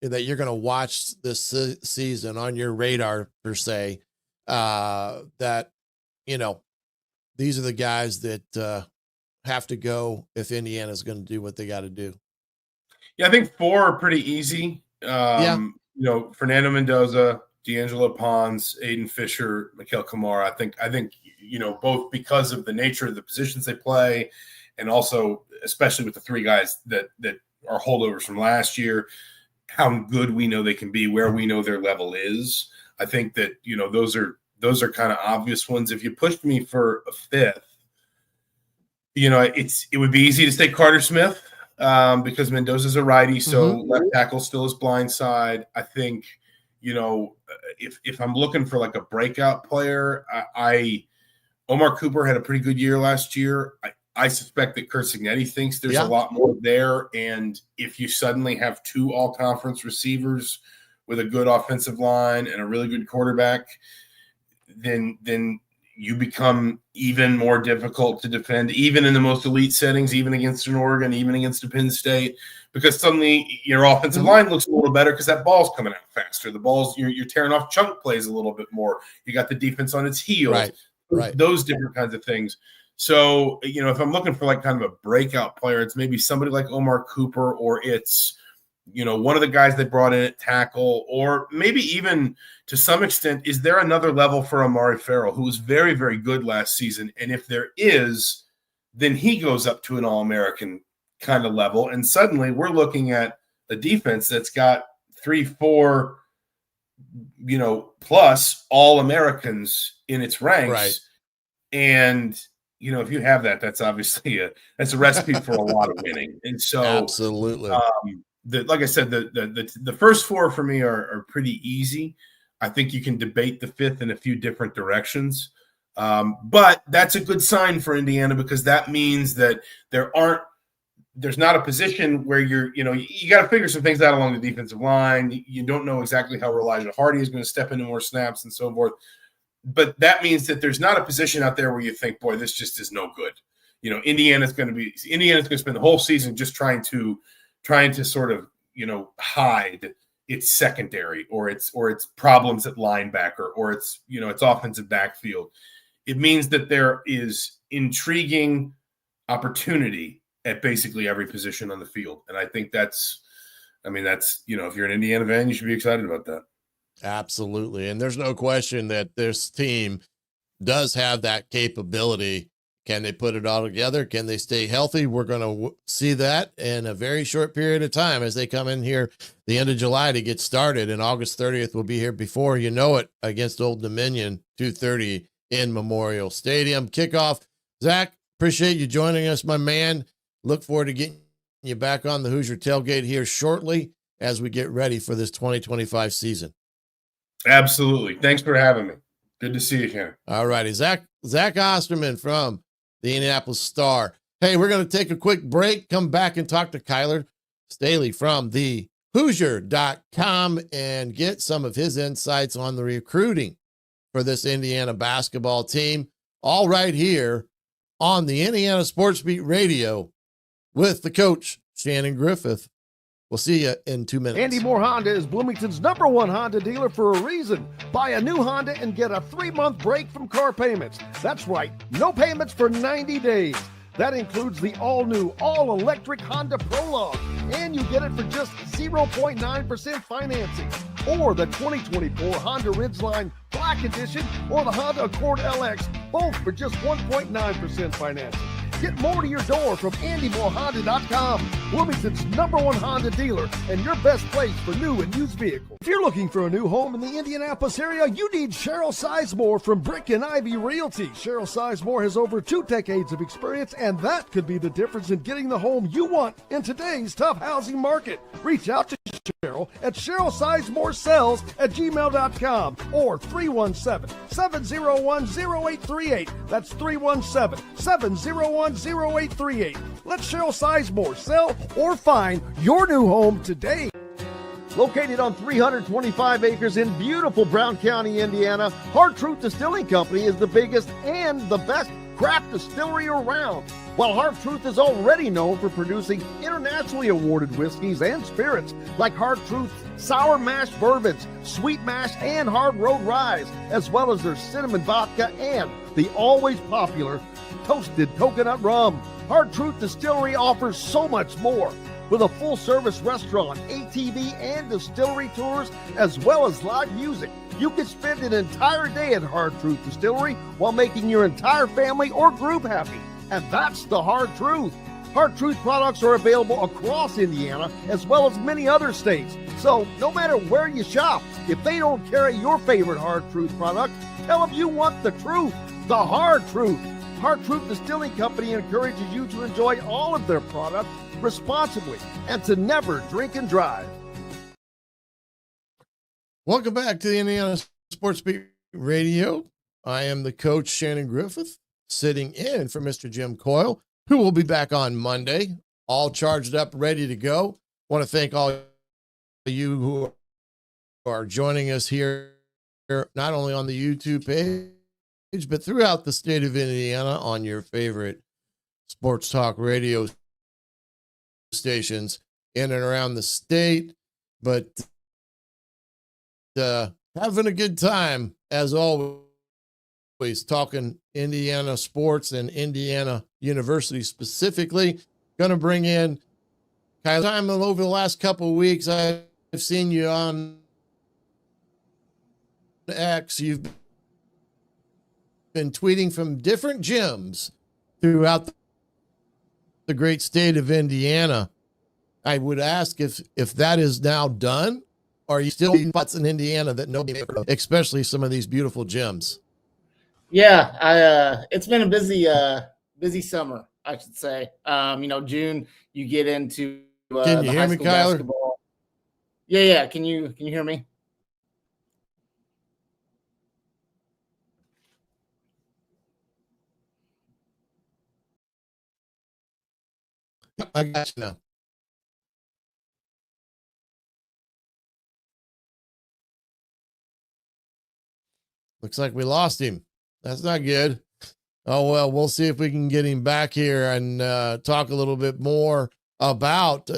that you're going to watch this season on your radar, per se, that, these are the guys that have to go if Indiana's going to do what they got to do? Yeah, I think 4 are pretty easy. Fernando Mendoza, D'Angelo Pons, Aiden Fisher, Mikael Kamara. I think both because of the nature of the positions they play, and also especially with the 3 guys that are holdovers from last year, how good we know they can be, where we know their level is. I think that, those are kind of obvious ones. If you pushed me for a 5th, it would be easy to say Carter Smith because Mendoza's a righty. So left tackle still is blind side. I think, if I'm looking for like a breakout player, Omar Cooper had a pretty good year last year. I suspect that Kurt Signetti thinks there's a lot more there. And if you suddenly have 2 all-conference receivers with a good offensive line and a really good quarterback, then you become even more difficult to defend, even in the most elite settings, even against an Oregon, even against a Penn State, because suddenly your offensive line looks a little better because that ball's coming out faster. The ball's you're tearing off chunk plays a little bit more. You got the defense on its heels, right. Those different kinds of things. So, if I'm looking for like kind of a breakout player, it's maybe somebody like Omar Cooper, or it's, one of the guys they brought in at tackle, or maybe even to some extent, is there another level for Amari Farrell, who was very, very good last season? And if there is, then he goes up to an All-American kind of level. And suddenly we're looking at a defense that's got 3-4, plus All-Americans in its ranks. Right. And, if you have that, that's obviously that's a recipe for a lot of winning. And so absolutely. Like I said, the first 4 for me are pretty easy. I think you can debate the 5th in a few different directions. But that's a good sign for Indiana, because that means that there's not a position where you got to figure some things out along the defensive line. You don't know exactly how Elijah Hardy is going to step into more snaps and so forth. But that means that there's not a position out there where you think, boy, this just is no good. Indiana's going to spend the whole season just trying to sort of, hide its secondary or its problems at linebacker or its offensive backfield. It means that there is intriguing opportunity at basically every position on the field. And I think that's, if you're an Indiana fan, you should be excited about that. Absolutely. And there's no question that this team does have that capability. Can they put it all together? Can they stay healthy? We're going to see that in a very short period of time as they come in here the end of July to get started. And August 30th will be here before you know it against Old Dominion, 2:30 in Memorial Stadium. Kickoff. Zach, appreciate you joining us, my man. Look forward to getting you back on the Hoosier Tailgate here shortly as we get ready for this 2025 season. Absolutely. Thanks for having me. Good to see you here. All righty. Zack Austerman from the Indianapolis Star. Hey, we're going to take a quick break, come back and talk to Kyler Stayley from the Hoosier.com and get some of his insights on the recruiting for this Indiana basketball team. All right here on the Indiana Sports Beat Radio with the coach, Shannon Griffith. We'll see you in 2 minutes. Andy Moore Honda is Bloomington's #1 Honda dealer for a reason. Buy a new Honda and get a 3-month break from car payments. That's right, no payments for 90 days. That includes the all-new, all-electric Honda Prologue, and you get it for just 0.9% financing. Or the 2024 Honda Ridgeline Black Edition or the Honda Accord LX, both for just 1.9% financing. Get more to your door from AndyMooreHonda.com, Bloomington's #1 Honda dealer and your best place for new and used vehicles. If you're looking for a new home in the Indianapolis area, you need Cheryl Sizemore from Brick and Ivy Realty. Cheryl Sizemore has over 2 decades of experience, and that could be the difference in getting the home you want in today's tough housing market. Reach out to Cheryl at CherylSizemore@gmail.com or 317-701-0838. That's 317-701-0838. Let Cheryl Sizemore sell or find your new home today. Located on 325 acres in beautiful Brown County, Indiana, Hard Truth Distilling Company is the biggest and the best craft distillery around. While Hard Truth is already known for producing internationally awarded whiskeys and spirits like Hard Truth Sour Mash Bourbons, Sweet Mash, and Hard Road Rye, as well as their cinnamon vodka and the always popular Toasted Coconut Rum. Hard Truth Distillery offers so much more. With a full-service restaurant, ATV, and distillery tours, as well as live music, you can spend an entire day at Hard Truth Distillery while making your entire family or group happy. And that's the Hard Truth. Hard Truth products are available across Indiana, as well as many other states. So no matter where you shop, if they don't carry your favorite Hard Truth product, tell them you want the truth, the Hard Truth. Hard Truth Distilling Company encourages you to enjoy all of their products responsibly and to never drink and drive. Welcome back to the Indiana Sports Beat Radio. I am the coach, Shannon Griffith, sitting in for Mr. Jim Coyle, who will be back on Monday, all charged up, ready to go. Want to thank all of you who are joining us here, not only on the YouTube page, but throughout the state of Indiana on your favorite sports talk radio stations in and around the state. But having a good time, as always, talking Indiana sports and Indiana University specifically. Going to bring in Kyler. Time over the last couple of weeks, I've seen you on X. You've been tweeting from different gyms throughout the great state of Indiana. I would ask if that is now done, or are you still spots in Indiana that nobody ever, especially some of these beautiful gyms? Yeah, it's been a busy summer, I should say. June you get into can you hear me, Kyler? Basketball. Yeah. Can you hear me? I got you now. Looks like we lost him. That's not good. Oh, well, we'll see if we can get him back here and talk a little bit more about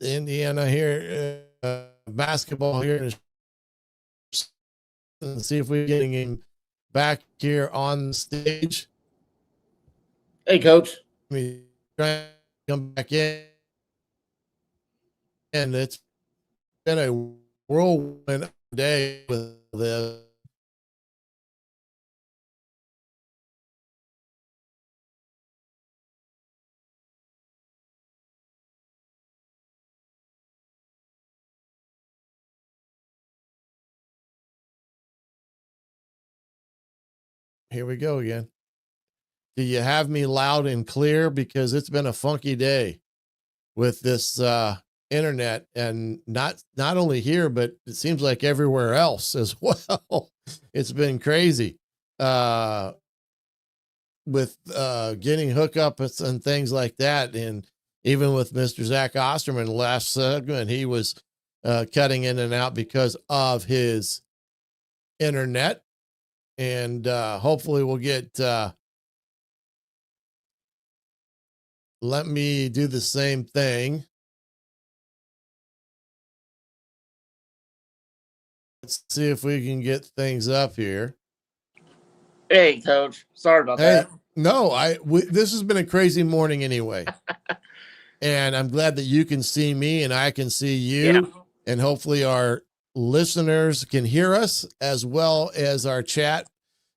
Indiana here, basketball here, and see if we're getting him back here on the stage. Hey, Coach. Me try to come back in, and it's been a whirlwind day with this. Here we go again. Do you have me loud and clear? Because it's been a funky day with this internet, and not only here, but it seems like everywhere else as well. It's been crazy with getting hookups and things like that. And even with Mr. Zack Austerman last segment, he was cutting in and out because of his internet. And hopefully we'll get, let me do the same thing. Let's see if we can get things up here. Hey, Coach. Sorry about that. No, this has been a crazy morning anyway. And I'm glad that you can see me and I can see you. Yeah. And hopefully our listeners can hear us as well as our chat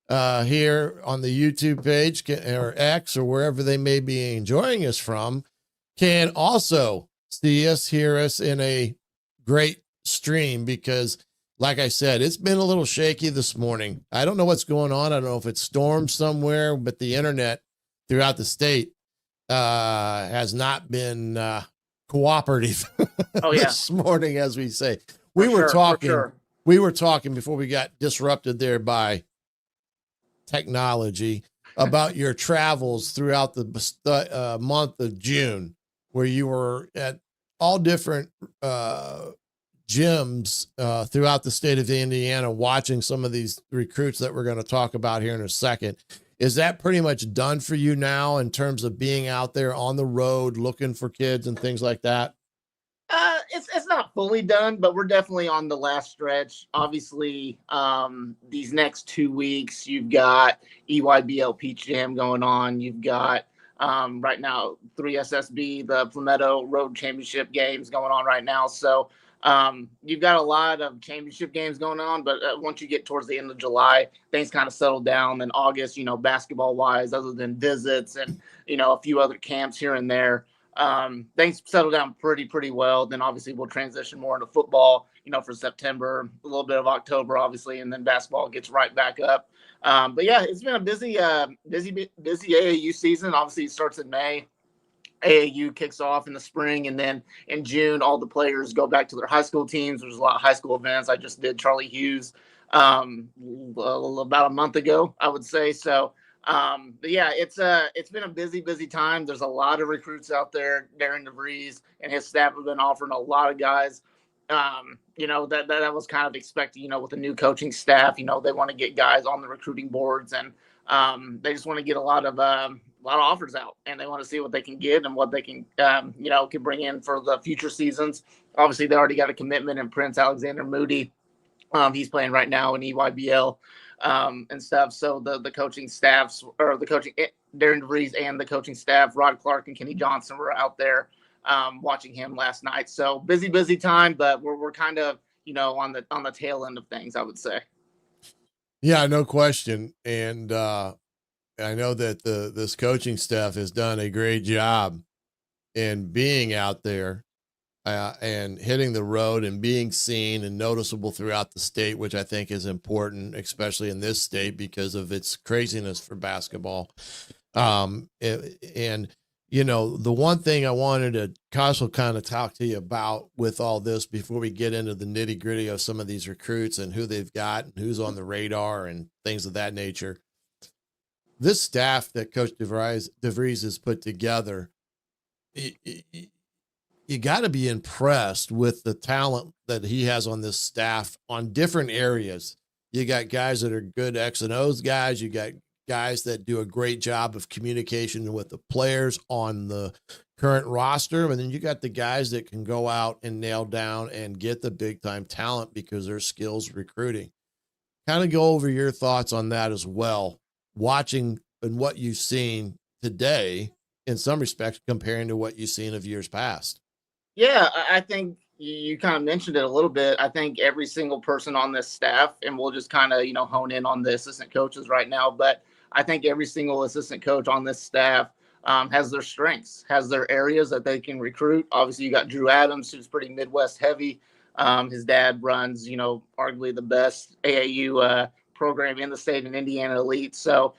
here on the YouTube page or X or wherever they may be enjoying us from can also see us, hear us in a great stream because like I said, it's been a little shaky this morning. I don't know what's going on. I don't know if it's stormed somewhere, but the internet throughout the state has not been cooperative this morning, as we say. We were talking before we got disrupted there by technology about your travels throughout the month of June, where you were at all different gyms throughout the state of Indiana, watching some of these recruits that we're going to talk about here in a second. Is that pretty much done for you now in terms of being out there on the road, looking for kids and things like that? It's not fully done, but we're definitely on the last stretch. Obviously, these next 2 weeks, you've got EYBL Peach Jam going on. You've got right now 3SSB, the Palmetto Road Championship games going on right now. So you've got a lot of championship games going on, but once you get towards the end of July, things kind of settle down. Then August, basketball wise, other than visits and, a few other camps here and there, things settle down pretty well. Then obviously we'll transition more into football, for September, a little bit of October, obviously, and then basketball gets right back up. But yeah, it's been a busy AAU season. Obviously it starts in May. AAU kicks off in the spring, and then in June, all the players go back to their high school teams. There's a lot of high school events. I just did Charlie Hughes about a month ago, I would say. So, but yeah, it's been a busy time. There's a lot of recruits out there. Darren DeVries and his staff have been offering a lot of guys. That was kind of expected. With the new coaching staff, they want to get guys on the recruiting boards, and they just want to get a lot of offers out, and they want to see what they can get and what they can, can bring in for the future seasons. Obviously, they already got a commitment in Prince Alexander Moody. He's playing right now in EYBL and stuff. So the coaching staffs, or the coaching, Darren DeVries and the coaching staff, Rod Clark and Kenny Johnson, were out there watching him last night. So busy time, but we're kind of, on the tail end of things, I would say. Yeah, no question. And I know that this coaching staff has done a great job in being out there and hitting the road and being seen and noticeable throughout the state, which I think is important, especially in this state because of its craziness for basketball. The one thing I wanted to also kind of talk to you about with all this before we get into the nitty gritty of some of these recruits and who they've got and who's on the radar and things of that nature. This staff that Coach DeVries has put together, you got to be impressed with the talent that he has on this staff on different areas. You got guys that are good X and O's guys. You got guys that do a great job of communication with the players on the current roster. And then you got the guys that can go out and nail down and get the big time talent because their skills recruiting. Kind of go over your thoughts on that as well, watching and what you've seen today in some respects comparing to what you've seen of years past. Yeah, I think you kind of mentioned it a little bit. I think every single person on this staff, and we'll just kind of, hone in on the assistant coaches right now, but I think every single assistant coach on this staff has their strengths, has their areas that they can recruit. Obviously, you got Drew Adams, who's pretty Midwest heavy. His dad runs, arguably the best AAU program in the state in Indiana Elite. So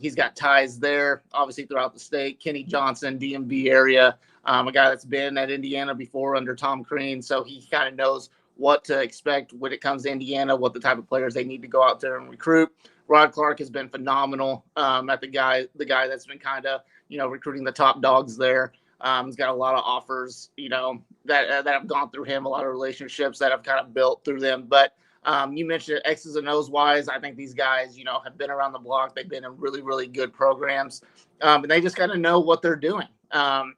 he's got ties there, obviously, throughout the state. Kenny Johnson, DMV area, a guy that's been at Indiana before under Tom Crean. So he kind of knows what to expect when it comes to Indiana, what the type of players they need to go out there and recruit. Rod Clark has been phenomenal at the guy that's been kind of, recruiting the top dogs there. He's got a lot of offers, that have gone through him, a lot of relationships that have kind of built through them. But you mentioned X's and O's wise. I think these guys, have been around the block. They've been in really, really good programs, and they just kind of know what they're doing. And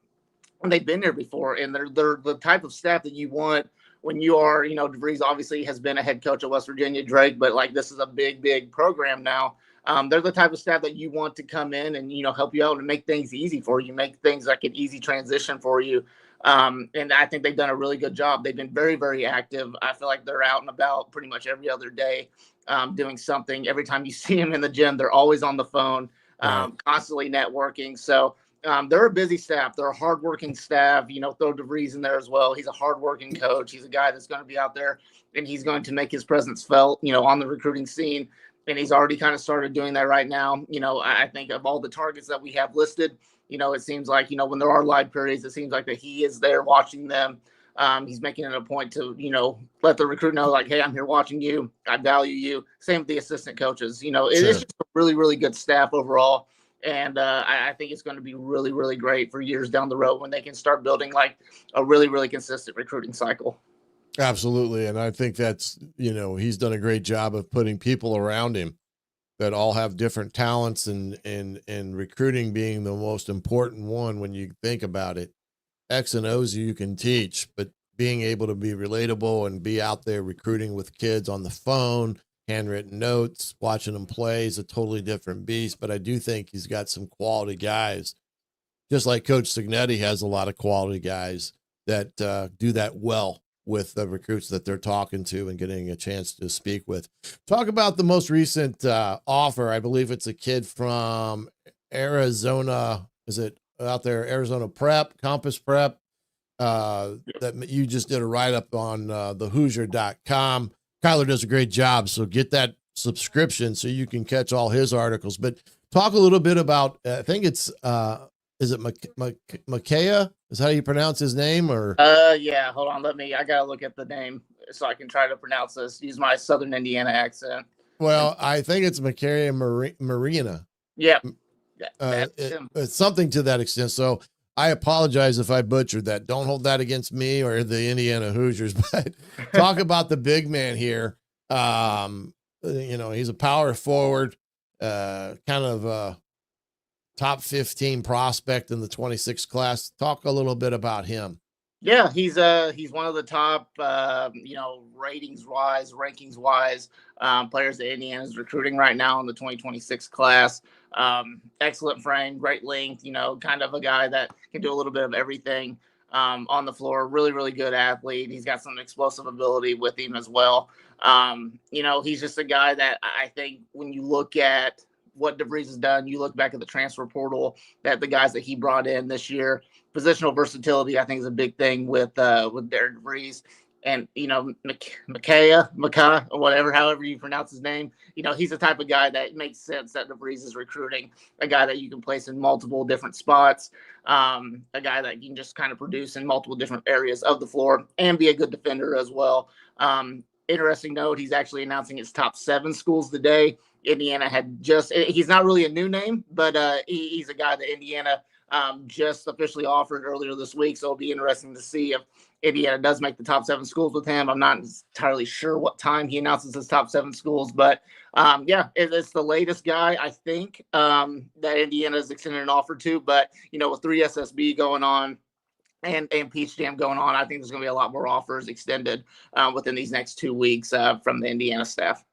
they've been there before, and they're the type of staff that you want when you are, DeVries obviously has been a head coach at West Virginia, Drake, but like this is a big, big program now. They're the type of staff that you want to come in and, help you out and make things easy for you, make things like an easy transition for you. And I think they've done a really good job. They've been very, very active. I feel like they're out and about pretty much every other day, doing something. Every time you see them in the gym, they're always on the phone, constantly networking. So they're a busy staff. They're a hardworking staff. Throw DeVries in there as well. He's a hardworking coach. He's a guy that's going to be out there and he's going to make his presence felt, on the recruiting scene. And he's already kind of started doing that right now. I think of all the targets that we have listed, it seems like, when there are live periods, it seems like that he is there watching them. He's making it a point to, let the recruit know, like, hey, I'm here watching you. I value you. Same with the assistant coaches. It is just a really, really good staff overall. And I think it's going to be really, really great for years down the road when they can start building like a really, really consistent recruiting cycle. Absolutely. And I think that's, he's done a great job of putting people around him that all have different talents and recruiting being the most important one when you think about it. X and O's you can teach, but being able to be relatable and be out there recruiting with kids on the phone, handwritten notes, watching them play is a totally different beast. But I do think he's got some quality guys, just like Coach Signetti has a lot of quality guys that do that well with the recruits that they're talking to and getting a chance to speak with. Talk about the most recent offer. I believe it's a kid from Arizona. Is it out there? Arizona Prep, Compass Prep, that you just did a write-up on the Hoosier.com. Kyler does a great job. So get that subscription so you can catch all his articles, but talk a little bit about, I think it's, is it Makaya? Is how you pronounce his name or? Yeah, hold on. I got to look at the name so I can try to pronounce this, use my Southern Indiana accent. Well, I think it's Makaya Marina. Yeah. It's something to that extent. So I apologize if I butchered that. Don't hold that against me or the Indiana Hoosiers, but talk about the big man here. He's a power forward, kind of top 15 prospect in the 26 class. Talk a little bit about him. Yeah, he's one of the top, rankings wise, players that Indiana's recruiting right now in the 2026 class. Excellent frame, great length, kind of a guy that can do a little bit of everything on the floor. Really, really good athlete. He's got some explosive ability with him as well. He's just a guy that I think when you look at what DeVries has done, you look back at the transfer portal, that the guys that he brought in this year, positional versatility, I think is a big thing with Derek DeVries. And, Makaya, or whatever, however you pronounce his name, he's the type of guy that makes sense that DeVries is recruiting, a guy that you can place in multiple different spots, a guy that you can just kind of produce in multiple different areas of the floor and be a good defender as well. Interesting note, he's actually announcing his top 7 schools today. Indiana he's not really a new name, but he's a guy that Indiana just officially offered earlier this week. So it'll be interesting to see if Indiana does make the top 7 schools with him. I'm not entirely sure what time he announces his top 7 schools, but it's the latest guy, I think, that Indiana is extending an offer to. But, with 3 SSB going on and Peach Jam going on, I think there's going to be a lot more offers extended within these next 2 weeks from the Indiana staff.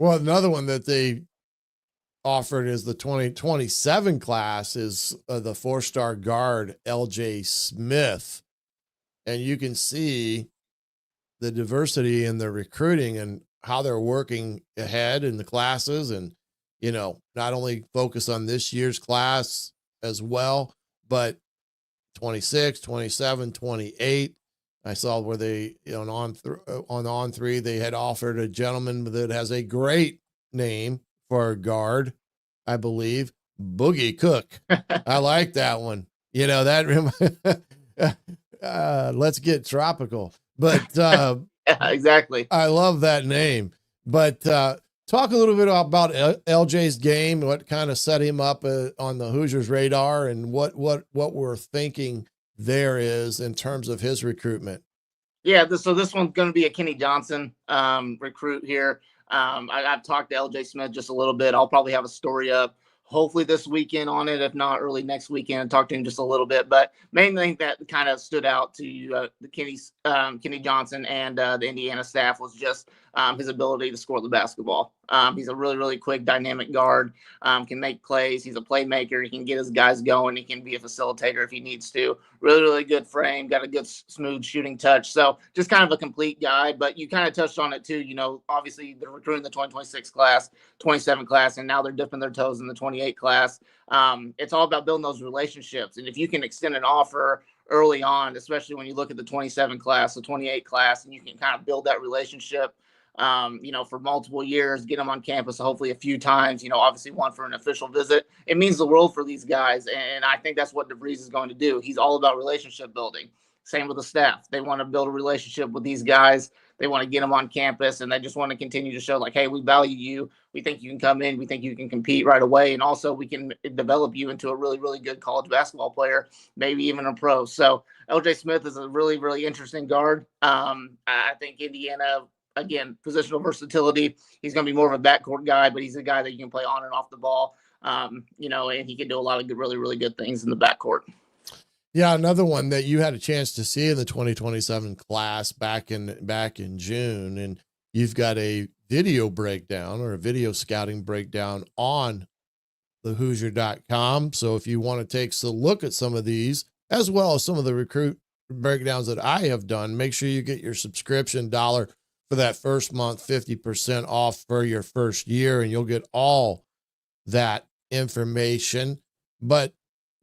Well, another one that they offered is the 2027 class is the 4-star guard, LJ Smith. And you can see the diversity in their recruiting and how they're working ahead in the classes and, not only focus on this year's class as well, but 26, 27, 28. I saw where they, on On3, they had offered a gentleman that has a great name for a guard, I believe, Boogie Cook. I like that one. Let's get tropical. But exactly. I love that name. But Talk a little bit about LJ's game, what kind of set him up on the Hoosiers radar, and what we're thinking there is in terms of his recruitment. Yeah, so this one's going to be a Kenny Johnson recruit here. I've talked to LJ Smith just a little bit. I'll probably have a story up hopefully this weekend on it, if not early next weekend, and talk to him just a little bit. But main thing that kind of stood out to the Kenny Johnson and the Indiana staff was just his ability to score the basketball. He's a really, really quick, dynamic guard, can make plays. He's a playmaker. He can get his guys going. He can be a facilitator if he needs to. Really, really good frame, got a good, smooth shooting touch. So just kind of a complete guy. But you kind of touched on it too. You know, obviously they're recruiting the 2026 class, 27 class, and now they're dipping their toes in the 28 class. It's all about building those relationships. And if you can extend an offer early on, especially when you look at the 27 class, the 28 class, and you can kind of build that relationship, for multiple years, get them on campus, hopefully a few times, obviously one for an official visit. It means the world for these guys. And I think that's what DeVries is going to do. He's all about relationship building. Same with the staff. They want to build a relationship with these guys. They want to get them on campus, and they just want to continue to show like, hey, we value you. We think you can come in. We think you can compete right away. And also we can develop you into a really, really good college basketball player, maybe even a pro. So LJ Smith is a really, really interesting guard. I think Indiana, again, positional versatility. He's going to be more of a backcourt guy, but he's a guy that you can play on and off the ball, and he can do a lot of good, really, really good things in the backcourt. Yeah, another one that you had a chance to see in the 2027 class back in June, and you've got a video breakdown or a video scouting breakdown on the Hoosier.com. So if you want to take a look at some of these, as well as some of the recruit breakdowns that I have done, make sure you get your subscription dollar for that first month, 50% off for your first year, and you'll get all that information. But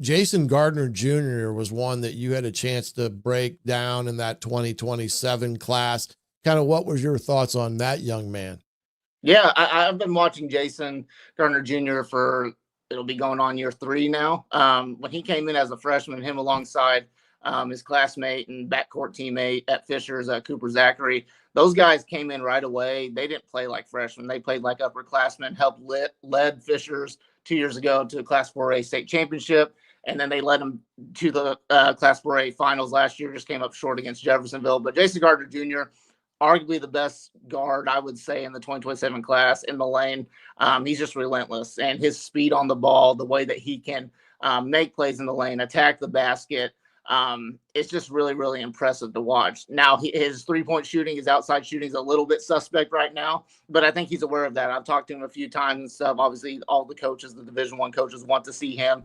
Jason Gardner Jr. was one that you had a chance to break down in that 2027 class. Kind of what was your thoughts on that young man? Yeah, I've been watching Jason Gardner Jr. for, it'll be going on year 3 now. When he came in as a freshman, him alongside his classmate and backcourt teammate at Fisher's, Cooper Zachary, those guys came in right away. They didn't play like freshmen. They played like upperclassmen, led Fisher's 2 years ago to the Class 4A state championship. And then they led them to the Class 4A finals last year, just came up short against Jeffersonville. But Jason Gardner Jr., arguably the best guard, I would say, in the 2027 class in the lane. He's just relentless. And his speed on the ball, the way that he can make plays in the lane, attack the basket, it's just really, really impressive to watch. Now, his three-point shooting, his outside shooting is a little bit suspect right now, but I think he's aware of that. I've talked to him a few times and stuff. Obviously, all the coaches, the Division I coaches, want to see him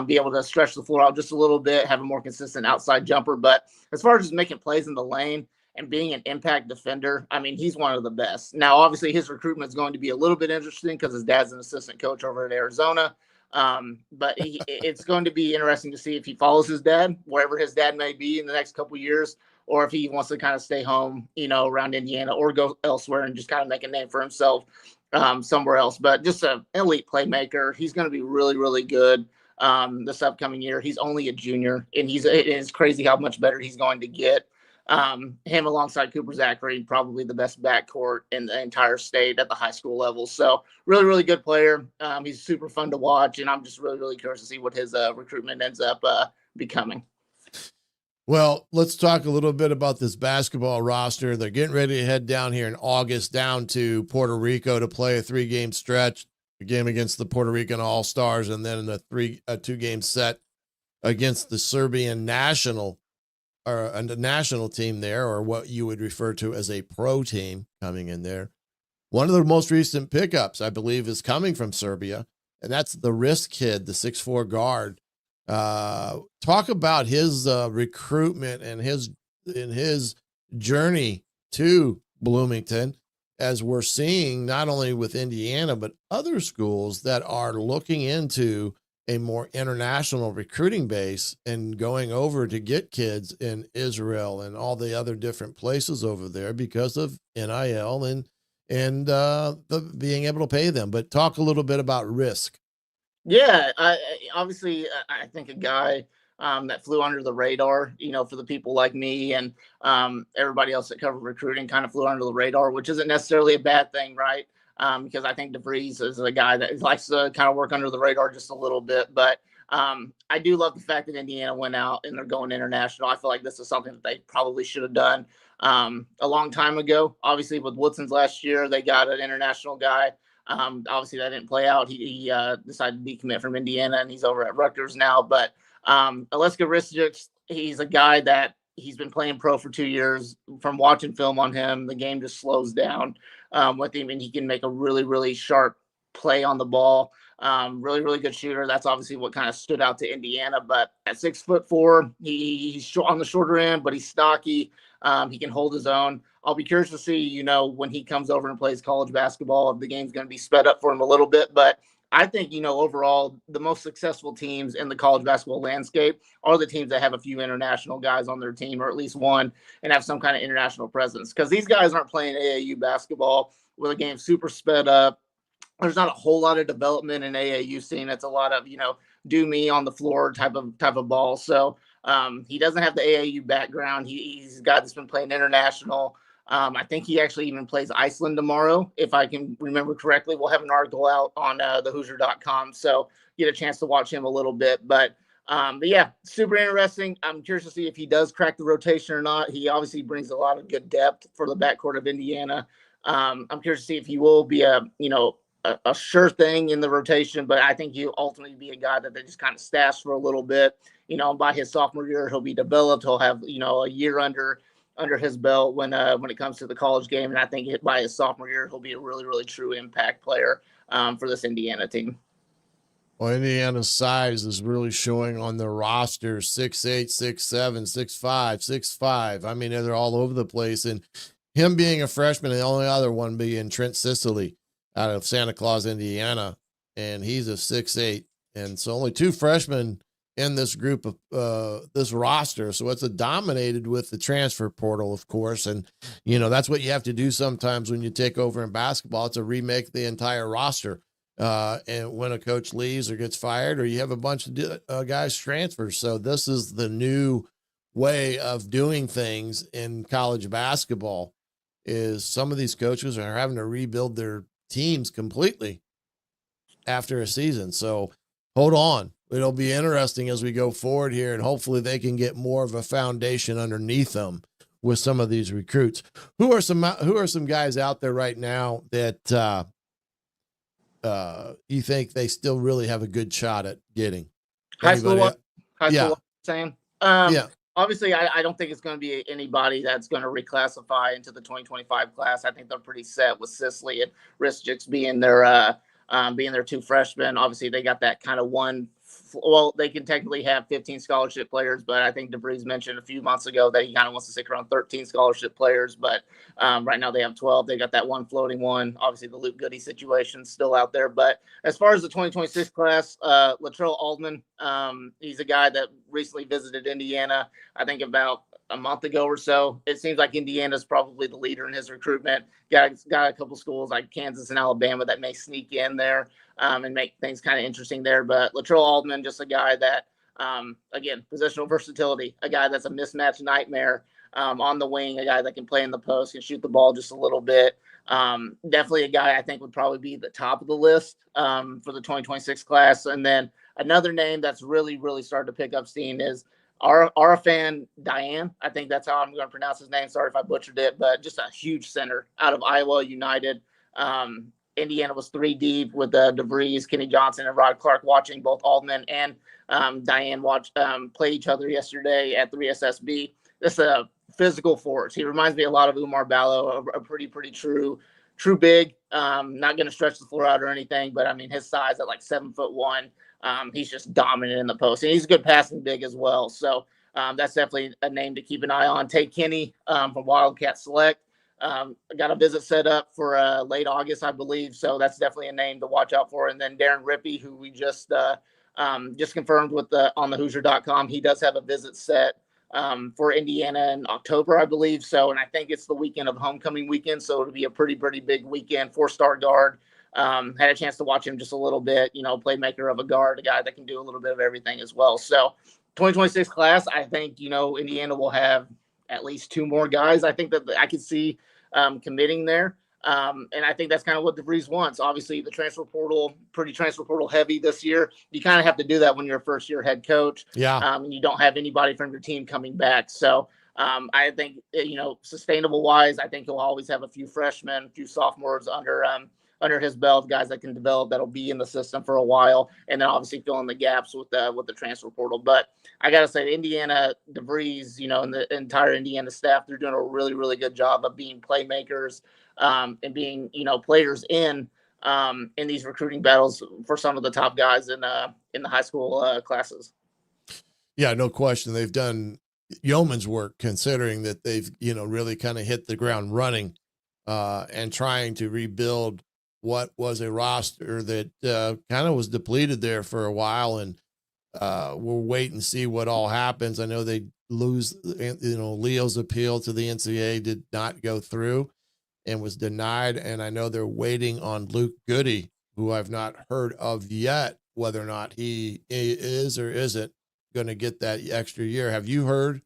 be able to stretch the floor out just a little bit, have a more consistent outside jumper. But as far as just making plays in the lane and being an impact defender, I mean, he's one of the best. Now, obviously, his recruitment is going to be a little bit interesting because his dad's an assistant coach over at Arizona. But it's going to be interesting to see if he follows his dad, wherever his dad may be in the next couple of years, or if he wants to kind of stay home, around Indiana or go elsewhere and just kind of make a name for himself somewhere else. But just an elite playmaker. He's going to be really, really good this upcoming year. He's only a junior, and it's crazy how much better he's going to get. Him alongside Cooper Zachary, probably the best backcourt in the entire state at the high school level. So really, really good player. He's super fun to watch, and I'm just really, really curious to see what his recruitment ends up becoming. Well, let's talk a little bit about this basketball roster. They're getting ready to head down here in August down to Puerto Rico to play a 3-game stretch, a game against the Puerto Rican All-Stars, and then a 2-game set against the Serbian national or a national team there, or what you would refer to as a pro team coming in there. One of the most recent pickups, I believe, is coming from Serbia, and that's the wrist kid, the 6'4" guard. Talk about his recruitment and his journey to Bloomington, as we're seeing not only with Indiana, but other schools that are looking into a more international recruiting base and going over to get kids in Israel and all the other different places over there because of NIL and the being able to pay them. But talk a little bit about risk. Yeah, I think a guy that flew under the radar, for the people like me and everybody else that covered recruiting, kind of flew under the radar, which isn't necessarily a bad thing, right? because I think DeVries is a guy that likes to kind of work under the radar just a little bit. But I do love the fact that Indiana went out and they're going international. I feel like this is something that they probably should have done a long time ago. Obviously, with Woodson's last year, they got an international guy. Obviously, that didn't play out. He decided to decommit from Indiana, and he's over at Rutgers now. But Aleska Ristic, he's a guy that he's been playing pro for 2 years. From watching film on him, the game just slows down with him, and he can make a really, really sharp play on the ball. Really, really good shooter. That's obviously what kind of stood out to Indiana. But at 6'4", he's on the shorter end, but he's stocky. He can hold his own. I'll be curious to see, when he comes over and plays college basketball, if the game's going to be sped up for him a little bit. But I think, overall, the most successful teams in the college basketball landscape are the teams that have a few international guys on their team, or at least one, and have some kind of international presence. Because these guys aren't playing AAU basketball where the game's super sped up. There's not a whole lot of development in AAU scene. It's a lot of, do me on the floor type of ball. So he doesn't have the AAU background. He's a guy that's been playing international. I think he actually even plays Iceland tomorrow, if I can remember correctly. We'll have an article out on the Hoosier.com, so get a chance to watch him a little bit. But yeah, super interesting. I'm curious to see if he does crack the rotation or not. He obviously brings a lot of good depth for the backcourt of Indiana. I'm curious to see if he will be a sure thing in the rotation, but I think he'll ultimately be a guy that they just kind of stash for a little bit. By his sophomore year, he'll be developed. He'll have, a year under his belt when it comes to the college game. And I think by his sophomore year, he'll be a really, really true impact player for this Indiana team. Well, Indiana's size is really showing on their roster, 6'8", 6'7", 6'5", 6'5". I mean, they're all over the place. And him being a freshman, and the only other one being Trent Sicily out of Santa Claus, Indiana, and he's a 6'8". And so only two freshmen in this group of this roster. So it's dominated with the transfer portal, of course. And, that's what you have to do sometimes when you take over in basketball, to remake the entire roster. And when a coach leaves or gets fired, or you have a bunch of guys transfer. So this is the new way of doing things in college basketball, is some of these coaches are having to rebuild their teams completely after a season. So hold on. It'll be interesting as we go forward here, and hopefully they can get more of a foundation underneath them with some of these recruits. Who are some guys out there right now that you think they still really have a good shot at getting? High school, yeah. saying. Yeah. Obviously, I don't think it's going to be anybody that's going to reclassify into the 2025 class. I think they're pretty set with Sicily and Ristic being their two freshmen. Obviously, they got that kind of one. Well, they can technically have 15 scholarship players, but I think DeVries mentioned a few months ago that he kind of wants to stick around 13 scholarship players. But right now they have 12. They got that one floating one. Obviously, the Luke Goody situation still out there. But as far as the 2026 class, Latrell Altman, he's a guy that recently visited Indiana, I think about a month ago or so. It seems like Indiana's probably the leader in his recruitment. Got a couple schools like Kansas and Alabama that may sneak in there and make things kind of interesting there. But Latrell Altman, just a guy that, again, positional versatility, a guy that's a mismatch nightmare on the wing, a guy that can play in the post, can shoot the ball just a little bit. Definitely a guy I think would probably be the top of the list for the 2026 class. And then another name that's really, really started to pick up steam is Arafan Diane. I think that's how I'm going to pronounce his name. Sorry if I butchered it, but just a huge center out of Iowa United. Indiana was 3 deep with DeVries, Kenny Johnson, and Rod Clark, watching both Altman and Diane play each other yesterday at 3SSB. This is a physical force. He reminds me a lot of Umar Ballo, a pretty true big. Not going to stretch the floor out or anything, but I mean, his size at like 7'1", he's just dominant in the post, and he's a good passing big as well. So that's definitely a name to keep an eye on. Tate Kinney from Wildcat Select. Got a visit set up for late August, I believe. So that's definitely a name to watch out for. And then Darren Rippey, who we just confirmed with on the Hoosier.com, he does have a visit set for Indiana in October, I believe. So, and I think it's the weekend of homecoming weekend. So it'll be a pretty big weekend. 4-star guard. Had a chance to watch him just a little bit, playmaker of a guard, a guy that can do a little bit of everything as well. So 2026 class, I think, Indiana will have at least 2 more guys. I think that I could see committing there. And I think that's kind of what DeVries wants. Obviously, the transfer portal, pretty transfer portal heavy this year. You kind of have to do that when you're a first-year head coach. Yeah. And you don't have anybody from your team coming back. So I think, sustainable-wise, I think he'll always have a few freshmen, a few sophomores under his belt, guys that can develop, that'll be in the system for a while, and then obviously fill in the gaps with the transfer portal. But I got to say, Indiana, DeVries, and the entire Indiana staff, they're doing a really, really good job of being playmakers and being, players in these recruiting battles for some of the top guys in the high school classes. Yeah, no question. They've done yeoman's work, considering that they've, really kind of hit the ground running and trying to rebuild what was a roster that kind of was depleted there for a while. And we'll wait and see what all happens. I know they lose, Leo's appeal to the NCAA did not go through and was denied. And I know they're waiting on Luke Goody, who I've not heard of yet, whether or not he is or isn't going to get that extra year. Have you heard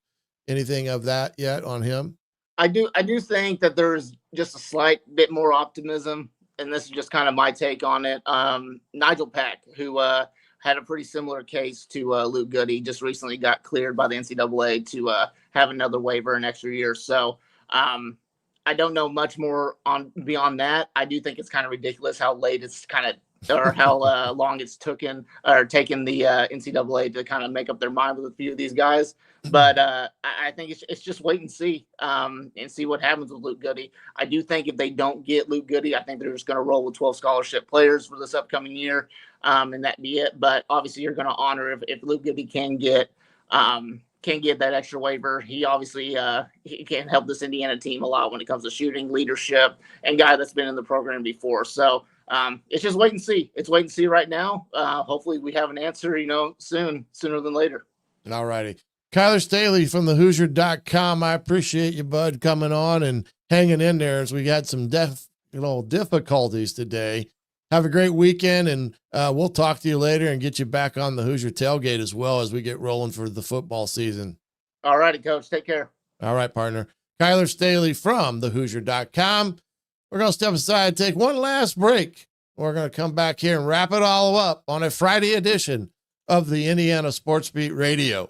anything of that yet on him? I do think that there's just a slight bit more optimism, and this is just kind of my take on it. Nigel Pack, who had a pretty similar case to Luke Goody, just recently got cleared by the NCAA to have another waiver an extra year. So I don't know much more beyond that. I do think it's kind of ridiculous how late it's or how long it's taken the NCAA to kind of make up their mind with a few of these guys. But I think it's just wait and see what happens with Luke Goody. I do think if they don't get Luke Goody, I think they're just going to roll with 12 scholarship players for this upcoming year, and that be it. But obviously, you're going to honor if Luke Goody can get that extra waiver. He obviously he can help this Indiana team a lot when it comes to shooting, leadership, and guy that's been in the program before. So it's just wait and see. It's wait and see right now. Hopefully, we have an answer, sooner than later. All righty. Kyler Stayley from the Hoosier.com. I appreciate you, bud, coming on and hanging in there as we got some difficulties today. Have a great weekend, and we'll talk to you later and get you back on the Hoosier Tailgate as well as we get rolling for the football season. All righty, Coach. Take care. All right, partner. Kyler Stayley from the Hoosier.com. We're going to step aside, take one last break. We're going to come back here and wrap it all up on a Friday edition of the Indiana Sports Beat Radio.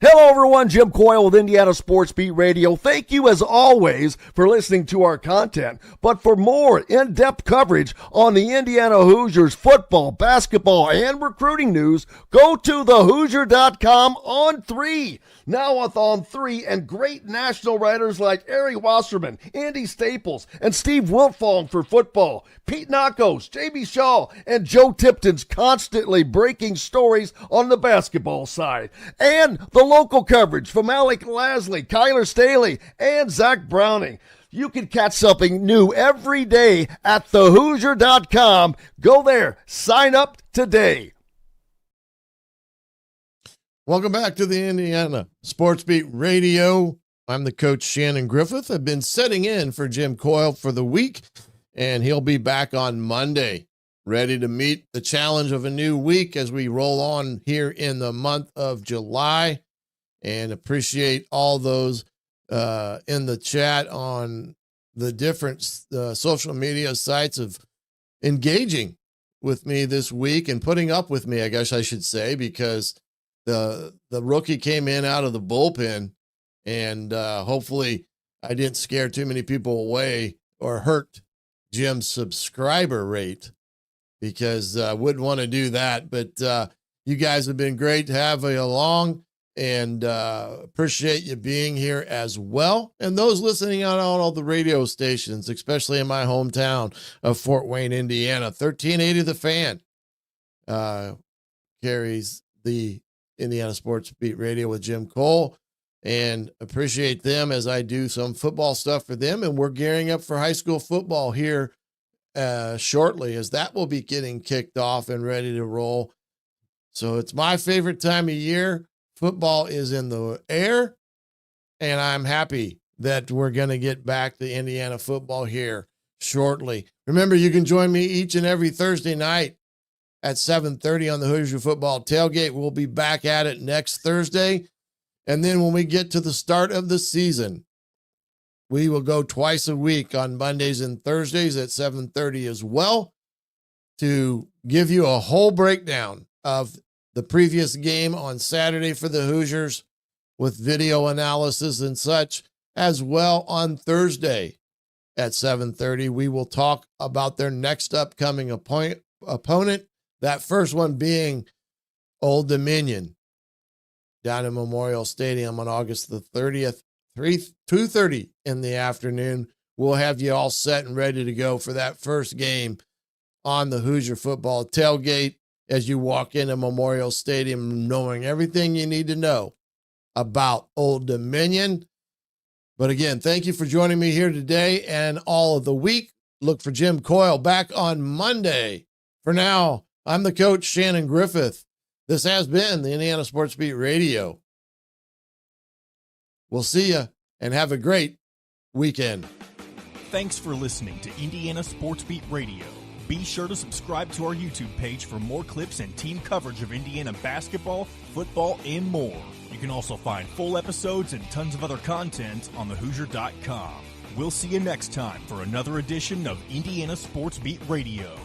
Hello, everyone. Jim Coyle with Indiana Sports Beat Radio. Thank you, as always, for listening to our content. But for more in-depth coverage on the Indiana Hoosiers football, basketball, and recruiting news, go to thehoosier.com on 3. Now with On 3 and great national writers like Eric Osterman, Andy Staples, and Steve Wiltfong for football, Pete Nakos, J.B. Shaw, and Joe Tipton's constantly breaking stories on the basketball side. And the local coverage from Alec Lasley, Kyler Stayley, and Zach Browning. You can catch something new every day at thehoosier.com. Go there. Sign up today. Welcome back to the Indiana Sports Beat Radio. I'm the coach, Shannon Griffith. I've been setting in for Jim Coyle for the week, and he'll be back on Monday, ready to meet the challenge of a new week as we roll on here in the month of July. And appreciate all those in the chat on the different social media sites of engaging with me this week and putting up with me, I guess I should say, because the rookie came in out of the bullpen, and hopefully I didn't scare too many people away or hurt Jim's subscriber rate, because I wouldn't want to do that. But you guys have been great to have you along, and appreciate you being here as well. And those listening on all the radio stations, especially in my hometown of Fort Wayne, Indiana. 1380 The Fan carries the Indiana Sports Beat Radio with Jim Coyle, and appreciate them as I do some football stuff for them. And we're gearing up for high school football here shortly, as that will be getting kicked off and ready to roll. So it's my favorite time of year. Football is in the air, and I'm happy that we're going to get back to Indiana football here shortly. Remember, you can join me each and every Thursday night at 7:30 on the Hoosier Football Tailgate. We'll be back at it next Thursday. And then when we get to the start of the season, We will go twice a week on Mondays and Thursdays at 7:30 as well to give you a whole breakdown of the previous game on Saturday for the Hoosiers with video analysis and such, as well on Thursday at 7:30. We will talk about their next upcoming opponent, that first one being Old Dominion down in Memorial Stadium on August the 30th, 2:30 in the afternoon. We'll have you all set and ready to go for that first game on the Hoosier football tailgate as you walk into Memorial Stadium, knowing everything you need to know about Old Dominion. But again, thank you for joining me here today and all of the week. Look for Jim Coyle back on Monday. For now, I'm the coach, Shannon Griffith. This has been the Indiana Sports Beat Radio. We'll see you and have a great weekend. Thanks for listening to Indiana Sports Beat Radio. Be sure to subscribe to our YouTube page for more clips and team coverage of Indiana basketball, football, and more. You can also find full episodes and tons of other content on thehoosier.com. We'll see you next time for another edition of Indiana Sports Beat Radio.